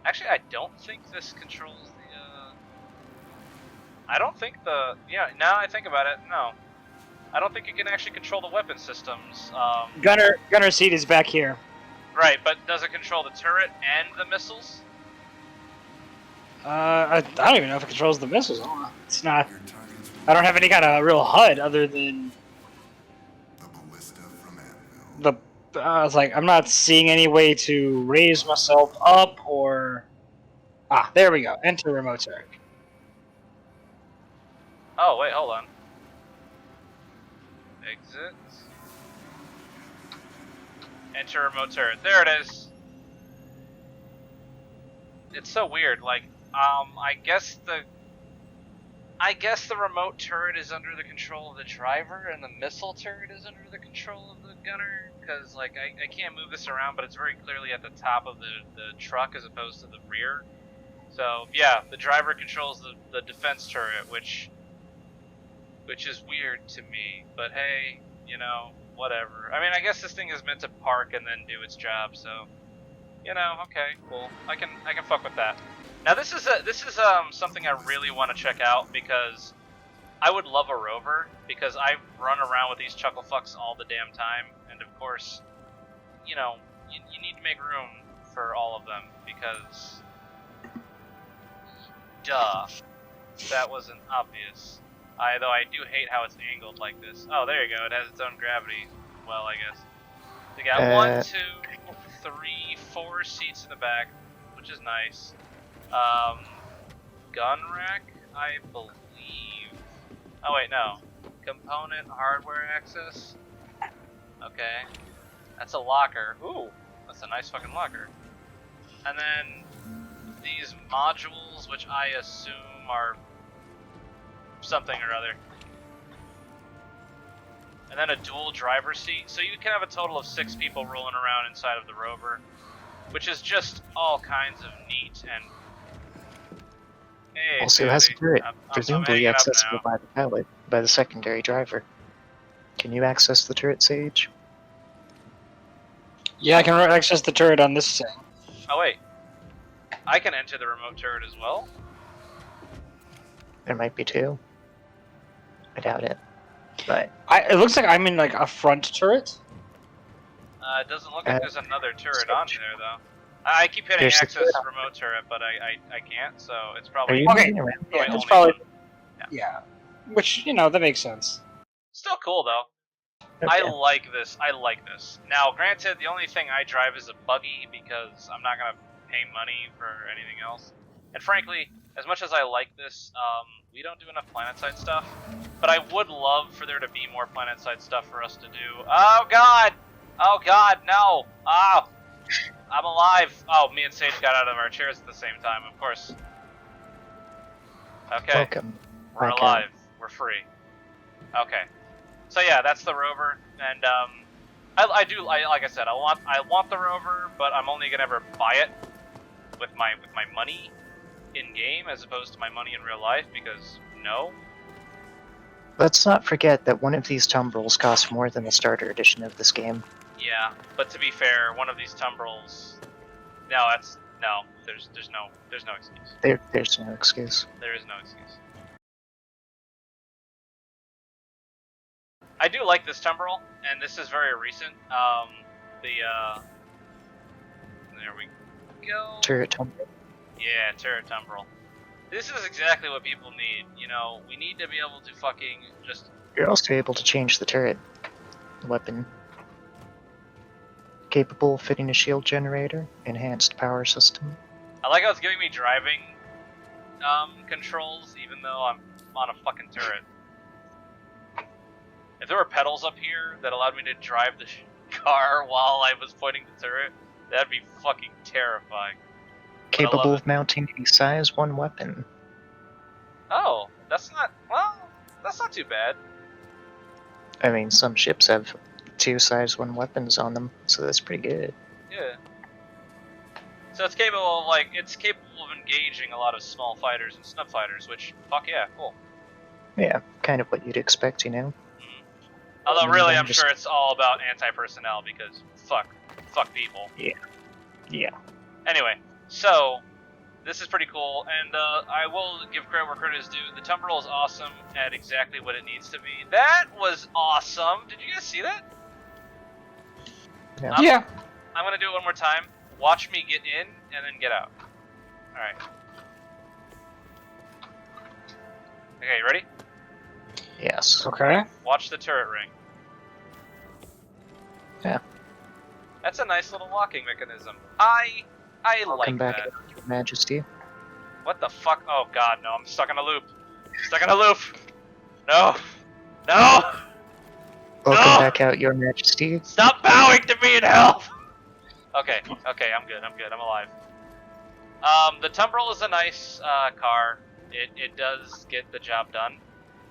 Actually, I don't think this controls the, I don't think the... Yeah, now I think about it, no. I don't think it can actually control the weapon systems. Gunner seat is back here. Right, but does it control the turret and the missiles? I don't even know if it controls the missiles. It's not... I don't have any kind of real HUD other than... I was like, I'm not seeing any way to raise myself up or... Ah, there we go. Enter remote turret. Oh, wait, hold on. Exit. Enter remote turret. There it is. It's so weird, like, I guess the remote turret is under the control of the driver, and the missile turret is under the control of the gunner, because, like, I can't move this around, but it's very clearly at the top of the truck as opposed to the rear. So, yeah, the driver controls the defense turret, which is weird to me, but hey, you know, whatever. I mean, I guess this thing is meant to park and then do its job, so, you know, okay, cool. I can fuck with that. Now this is something I really want to check out, because I would love a rover, because I run around with these chuckle fucks all the damn time, and of course, you know, you need to make room for all of them, because duh, that wasn't obvious. Though I do hate how it's angled like this. Oh, there you go, it has its own gravity. Well, I guess. We got 1, 2, 3, 4 seats in the back, which is nice. Gun rack, I believe. Oh wait, no. Component hardware access. Okay. That's a locker. Ooh, that's a nice fucking locker. And then these modules, which I assume are something or other. And then a dual driver seat. So you can have a total of 6 people rolling around inside of the Rover, which is just all kinds of neat and... Hey, Also, it has a turret, I'm presumably hanging up accessible now. by the pilot, by the secondary driver. Can you access the turret, Sage? Yeah, I can access the turret on this thing. Oh wait, I can enter the remote turret as well? There might be 2. I doubt it. But It looks like I'm in like a front turret. It doesn't look like there's another turret on there though. I keep hitting There's the access turret. remote turret, but I can't, so it's are probably... you Okay. moving around? Yeah, only it's probably... one. Yeah. Which, you know, that makes sense. Still cool though. Okay. I like this. Now, granted, the only thing I drive is a buggy because I'm not gonna pay money for anything else. And frankly, as much as I like this, we don't do enough planet-side stuff. But I would love for there to be more planet-side stuff for us to do. Oh god! Oh god, no! Oh! I'm alive! Oh, me and Sage got out of our chairs at the same time, of course. Okay. Welcome. We're Okay. alive. We're free. Okay. So yeah, that's the Rover, and like I said, I want the Rover, but I'm only gonna ever buy it with my money in game as opposed to my money in real life, because no. Let's not forget that one of these Tumbrils costs more than the starter edition of this game. Yeah, but to be fair, one of these Tumbrils... No, there's no excuse. There's no excuse. There is no excuse. I do like this Tumbril, and this is very recent. There we go. Turret Tumbril. Yeah, turret Tumbril. This is exactly what people need. You know, we need to be able to fucking just... You're also able to change the turret weapon. Capable of fitting a shield generator, enhanced power system. I like how it's giving me driving controls, even though I'm on a fucking turret. If there were pedals up here that allowed me to drive the car while I was pointing the turret, that'd be fucking terrifying. Capable of mounting a size 1 weapon. Oh, that's not too bad. I mean, some ships have 2 size 1 weapons on them, so that's pretty good. Yeah. So it's capable of, of engaging a lot of small fighters and snub fighters, which, fuck yeah, cool. Yeah, kind of what you'd expect, you know? Although, really, I'm sure it's all about anti-personnel, because fuck people. Yeah. Anyway, so, this is pretty cool, and I will give credit where credit is due. The Tumbril is awesome at exactly what it needs to be. That was awesome! Did you guys see that? Yeah. I'm gonna do it one more time. Watch me get in, and then get out. Alright. Okay, you ready? Yes. Okay. Watch the turret ring. Yeah. That's a nice little locking mechanism. I Welcome like back, that. Your Majesty. What the fuck? Oh god, no, I'm stuck in a loop. Stuck in a loop! No! No! Welcome No! back out, Your Majesty. Stop bowing to me in help! Okay, I'm good, I'm alive. The Tumbril is a nice car. It does get the job done.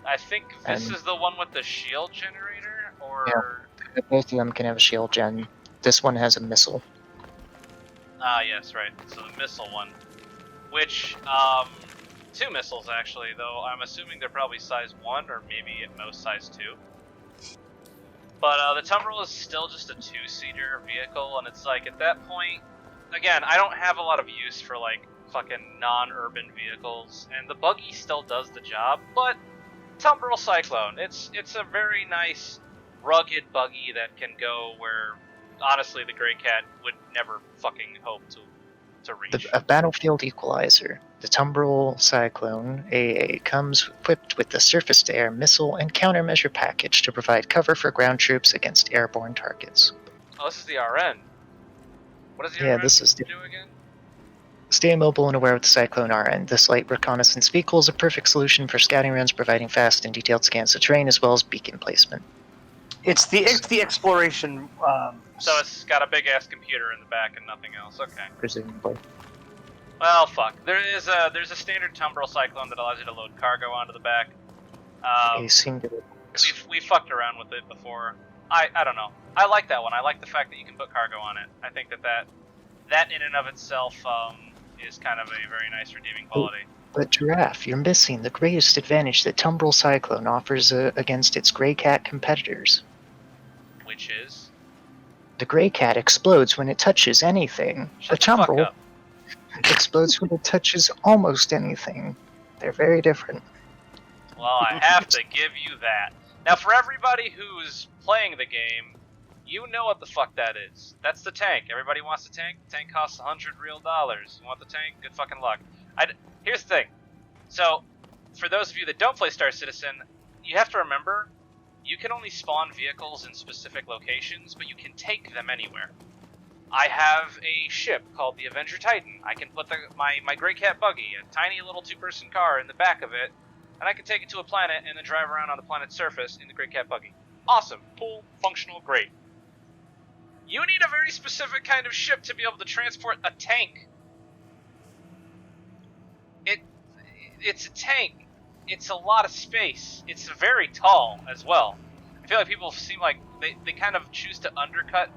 I think this is the one with the shield generator, or... Yeah, both of them can have a shield gen. This one has a missile. Ah, yes, right. So the missile one. Which, 2 missiles actually, though I'm assuming they're probably size 1, or maybe at most size 2. But the Tumbril is still just a 2-seater vehicle, and it's like, at that point... Again, I don't have a lot of use for, like, fucking non-urban vehicles, and the buggy still does the job, but... Tumbril Cyclone. It's a very nice, rugged buggy that can go where, honestly, the Grey Cat would never fucking hope to reach. A battlefield equalizer. The Tumbril Cyclone AA comes equipped with the surface-to-air missile and countermeasure package to provide cover for ground troops against airborne targets. Oh, this is the RN. What does the Yeah, RN this is do again? Stay mobile and aware of the Cyclone RN. This light reconnaissance vehicle is a perfect solution for scouting runs, providing fast and detailed scans of terrain as well as beacon placement. It's the exploration. So it's got a big-ass computer in the back and nothing else. Okay. Presumably. Well, fuck. There's a standard Tumbril Cyclone that allows you to load cargo onto the back. A singular. We fucked around with it before. I don't know. I like that one. I like the fact that you can put cargo on it. I think that in and of itself is kind of a very nice redeeming quality. But Giraffe, you're missing the greatest advantage that Tumbril Cyclone offers against its Grey Cat competitors. Which is? The Grey Cat explodes when it touches anything. Shut the the fuck Tumbril up. explodes when it touches almost anything. They're very different. Well, I have to give you that. Now, for everybody who's playing the game, you know what the fuck that is. That's the tank. Everybody wants the tank. The tank costs $100 real. You want the tank? Good fucking luck. Here's the thing. So, for those of you that don't play Star Citizen, you have to remember, you can only spawn vehicles in specific locations, but you can take them anywhere. I have a ship called the Avenger Titan. I can put my Grey Cat buggy, a tiny little 2-person car, in the back of it, and I can take it to a planet and then drive around on the planet's surface in the Grey Cat buggy. Awesome. Cool. Functional. Great. You need a very specific kind of ship to be able to transport a tank. It's a tank. It's a lot of space. It's very tall as well. I feel like people seem like they kind of choose to undercut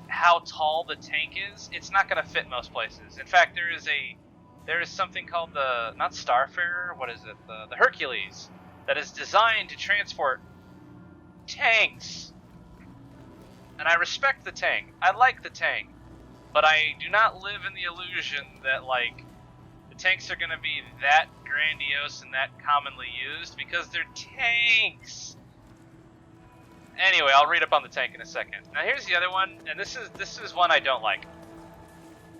how tall the tank is. It's not going to fit most places. In fact, there is something called the, not Starfarer, what is it? The Hercules. that is designed to transport tanks. And I respect the tank. I like the tank. But I do not live in the illusion that, like, the tanks are going to be that grandiose and that commonly used, because they're tanks. Anyway, I'll read up on the tank in a second. Now here's the other one, and this is one I don't like.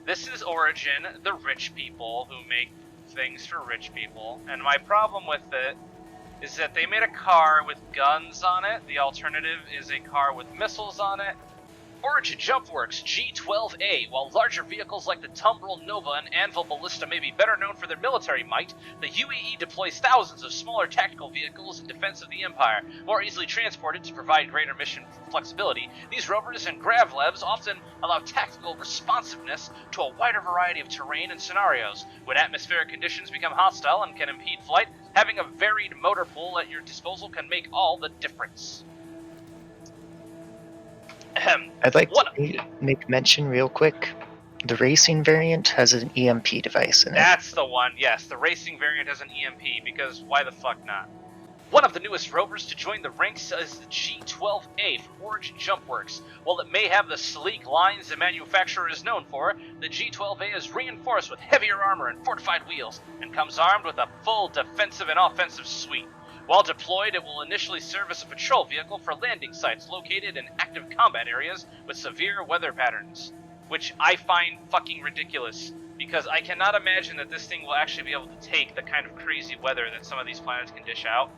This is Origin, the rich people who make things for rich people, and my problem with it is that they made a car with guns on it. The alternative is a car with missiles on it. Origin Jump Works G12A. While larger vehicles like the Tumbril, Nova, and Anvil Balista may be better known for their military might, the UAE deploys thousands of smaller tactical vehicles in defense of the Empire, more easily transported to provide greater mission flexibility. These rovers and gravlebs often allow tactical responsiveness to a wider variety of terrain and scenarios. When atmospheric conditions become hostile and can impede flight, having a varied motor pool at your disposal can make all the difference. I'd like to make mention real quick. The racing variant has an EMP device in it. That's the one, yes. The racing variant has an EMP, because why the fuck not? One of the newest rovers to join the ranks is the G12A from Origin Jump Works. While it may have the sleek lines the manufacturer is known for, the G12A is reinforced with heavier armor and fortified wheels, and comes armed with a full defensive and offensive suite. While deployed, it will initially serve as a patrol vehicle for landing sites located in active combat areas with severe weather patterns, which I find fucking ridiculous, because I cannot imagine that this thing will actually be able to take the kind of crazy weather that some of these planets can dish out.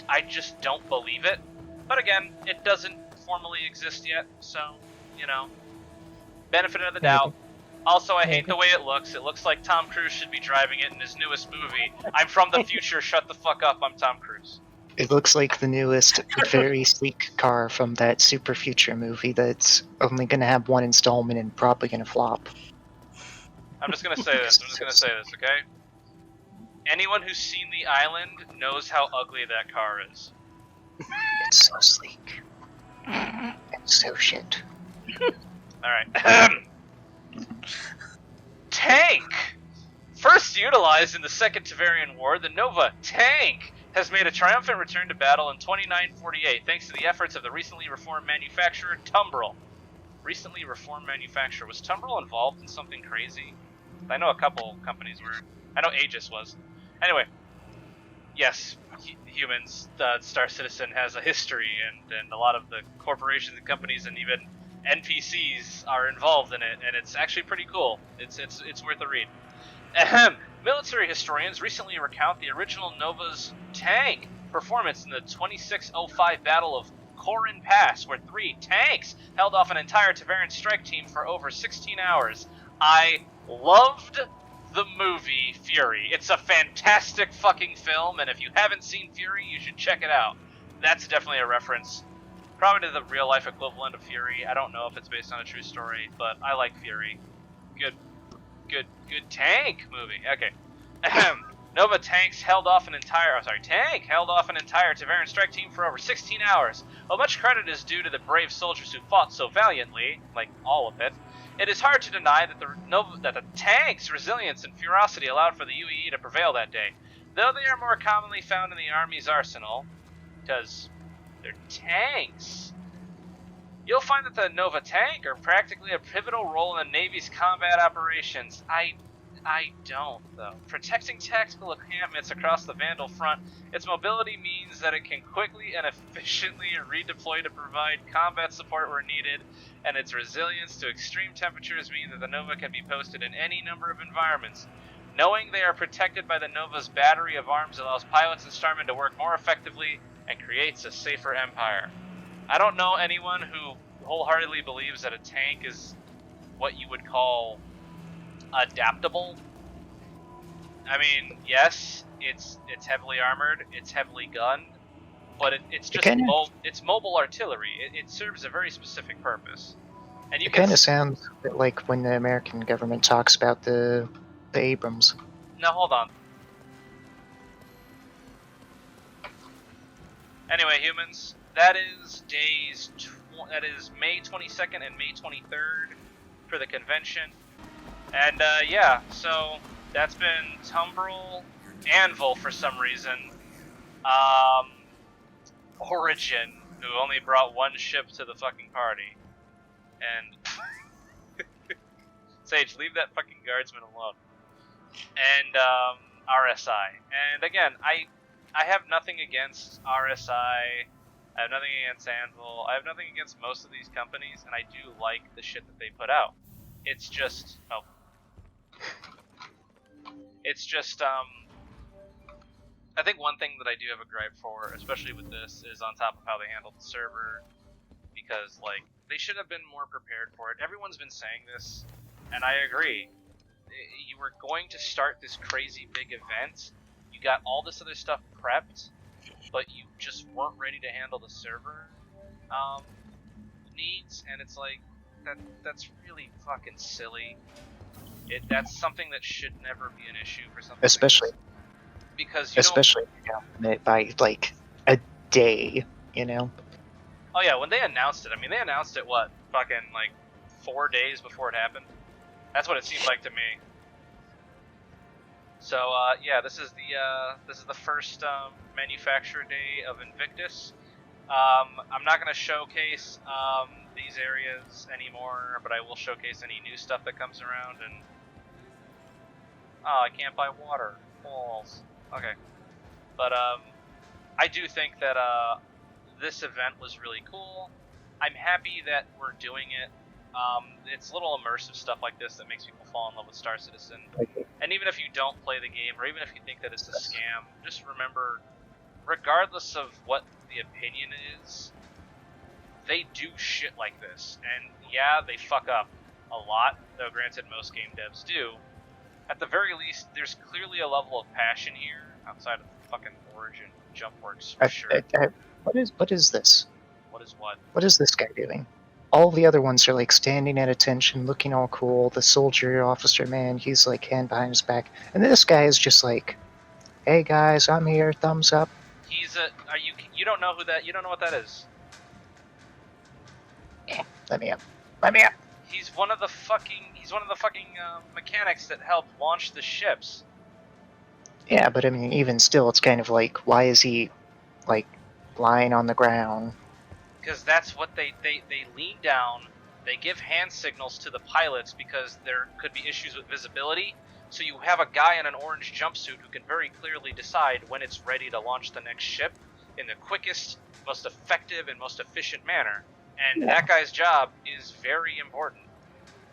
I just don't believe it. But again, it doesn't formally exist yet, so, you know, benefit of the doubt. Also, I hate the way it looks. It looks like Tom Cruise should be driving it in his newest movie. I'm from the future, shut the fuck up, I'm Tom Cruise. It looks like the newest, very sleek car from that Super Future movie that's only going to have one installment and probably going to flop. I'm just going to say this, okay? Anyone who's seen The Island knows how ugly that car is. It's so sleek. And so shit. Alright. Tank! First utilized in the Second Tavarian War, the Nova Tank has made a triumphant return to battle in 2948 thanks to the efforts of the recently reformed manufacturer Tumbril. Recently reformed manufacturer. Was Tumbril involved in something crazy? I know a couple companies were. I know Aegis was. Anyway, yes, humans, Star Citizen has a history, and a lot of the corporations and companies and even NPCs are involved in it, and it's actually pretty cool. It's worth a read. Ahem. Military historians recently recount the original Nova's tank performance in the 2605 Battle of Corin Pass, where 3 tanks held off an entire Tavarian strike team for over 16 hours. I loved the movie Fury. It's a fantastic fucking film, and if you haven't seen Fury, you should check it out. That's definitely a reference. Probably to the real-life equivalent of Fury. I don't know if it's based on a true story, but I like Fury. Good tank movie. Okay. Nova tanks held off an entire... tank held off an entire Tavarian strike team for over 16 hours. While much credit is due to the brave soldiers who fought so valiantly, like all of it, it is hard to deny that the tank's resilience and ferocity allowed for the UAE to prevail that day. Though they are more commonly found in the Army's arsenal, because they're tanks, you'll find that the Nova tank are practically a pivotal role in the Navy's combat operations. I don't, though. Protecting tactical encampments across the Vandal front, its mobility means that it can quickly and efficiently redeploy to provide combat support where needed, and its resilience to extreme temperatures mean that the Nova can be posted in any number of environments. Knowing they are protected by the Nova's battery of arms allows pilots and starmen to work more effectively and creates a safer empire. I don't know anyone who wholeheartedly believes that a tank is what you would call adaptable. I mean, yes, it's heavily armored, it's heavily gunned, but it's just it's mobile artillery. It serves a very specific purpose. And it kind of sounds a bit like when the American government talks about the Abrams. Now hold on. Anyway, humans, that is May 22nd and May 23rd for the convention. And yeah, so that's been Tumbril, Anvil for some reason. Origin, who only brought one ship to the fucking party. And Sage, leave that fucking guardsman alone. And RSI. And again, I have nothing against RSI. I have nothing against Anvil. I have nothing against most of these companies, and I do like the shit that they put out. It's just I think one thing that I do have a gripe for, especially with this, is on top of how they handled the server, because like they should have been more prepared for it. Everyone's been saying this, and I agree. You were going to start this crazy big event. You got all this other stuff prepped, but you just weren't ready to handle the server needs, and it's like that's really fucking silly. That's something that should never be an issue for something. Especially because you know, by like a day, you know. Oh yeah, when they announced it, I mean, they announced it what, fucking like 4 days before it happened. That's what it seemed like to me. So yeah, this is the first manufacture day of Invictus. I'm not going to showcase these areas anymore, but I will showcase any new stuff that comes around. And I can't buy water. Balls. Okay, but I do think that this event was really cool. I'm happy that we're doing it. It's little immersive stuff like this that makes people fall in love with Star Citizen. And even if you don't play the game, or even if you think that it's a scam, just remember, regardless of what the opinion is, they do shit like this. And yeah, they fuck up a lot, though granted most game devs do. At the very least, there's clearly a level of passion here, outside of fucking Origin Jumpworks, for sure. What is this? What is what? What is this guy doing? All the other ones are like standing at attention, looking all cool. The soldier officer man, he's like hand behind his back, and this guy is just like, "Hey guys, I'm here. Thumbs up." He's a. Are you? You don't know who that? You don't know what that is? Let me up. Let me up. He's one of the fucking mechanics that helped launch the ships. Yeah, but I mean, even still, it's kind of like, why is he like lying on the ground? Because that's what they lean down, they give hand signals to the pilots because there could be issues with visibility, so you have a guy in an orange jumpsuit who can very clearly decide when it's ready to launch the next ship in the quickest, most effective, and most efficient manner. And that guy's job is very important.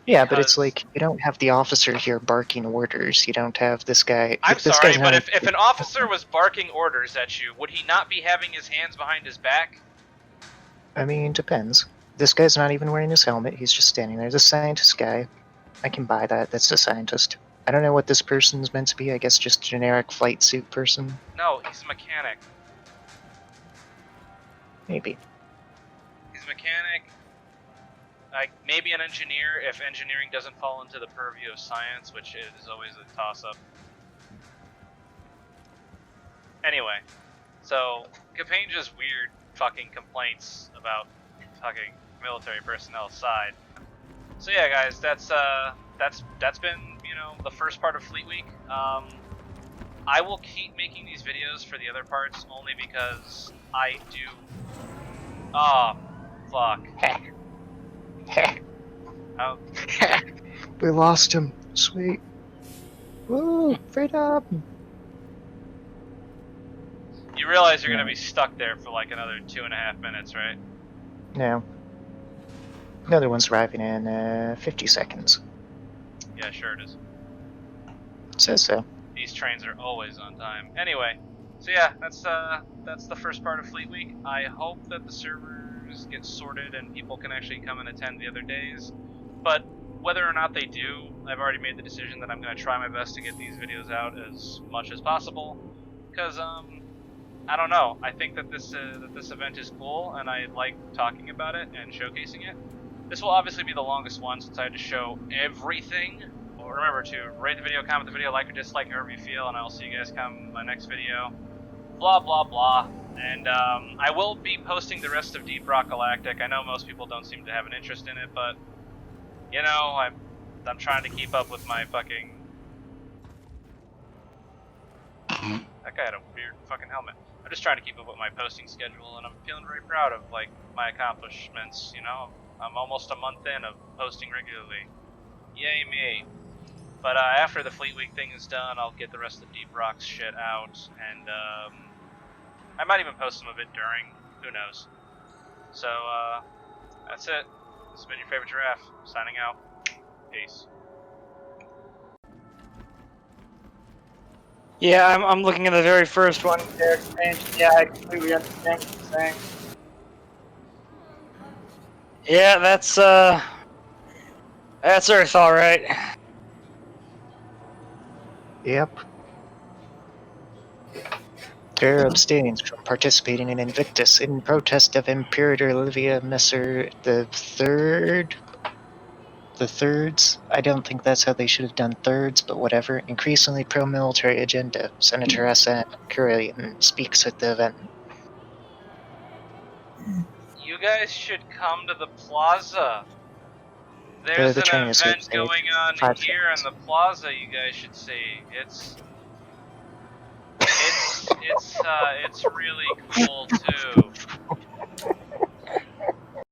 Yeah, but it's like, you don't have the officer here barking orders. You don't have this guy... I'm sorry, but if an officer was barking orders at you, would he not be having his hands behind his back? I mean, depends. This guy's not even wearing his helmet. He's just standing there. The scientist guy. I can buy that. That's the scientist. I don't know what this person's meant to be. I guess just generic flight suit person. No, he's a mechanic. Maybe. He's a mechanic. Like, maybe an engineer if engineering doesn't fall into the purview of science, which is always a toss-up. Anyway, so Capane's weird fucking complaints about fucking military personnel aside. So yeah, guys, that's been, you know, the first part of Fleet Week. I will keep making these videos for the other parts only because I do. Oh, fuck. Oh. We lost him. Sweet. Woo! Freedom! You realize you're gonna be stuck there for like another 2.5 minutes, right? No. Another one's arriving in 50 seconds. Yeah, sure it is. It says so. These trains are always on time. Anyway, so yeah, that's the first part of Fleet Week. I hope that the servers get sorted and people can actually come and attend the other days. But whether or not they do, I've already made the decision that I'm going to try my best to get these videos out as much as possible. Because, I don't know. I think that this event is cool, and I like talking about it and showcasing it. This will obviously be the longest one since I had to show everything. Well, remember to rate the video, comment the video, like or dislike, however you feel, and I will see you guys come in my next video. Blah, blah, blah. And I will be posting the rest of Deep Rock Galactic. I know most people don't seem to have an interest in it, but, you know, I'm trying to keep up with my fucking... I That guy had a weird fucking helmet. I'm just trying to keep up with my posting schedule, and I'm feeling very proud of like my accomplishments. You know, I'm almost a month in of posting regularly. Yay me! But after the Fleet Week thing is done, I'll get the rest of the Deep Rocks shit out, and I might even post some of it during. Who knows? So that's it. This has been your favorite giraffe. Signing out. Peace. Yeah, I'm looking at the very first one. Their expansion. Yeah, I completely understand what you're saying. Yeah, that's Earth, all right. Yep. Terra abstains from participating in Invictus in protest of Imperator Livia Messer the Third. The Thirds? I don't think that's how they should have done thirds, but whatever. Increasingly pro-military agenda. Senator SN Kurian speaks at the event. You guys should come to the plaza. Go There's to the an Chinese event website. going on 5 here in seconds. the plaza. You guys should see. It's really cool too.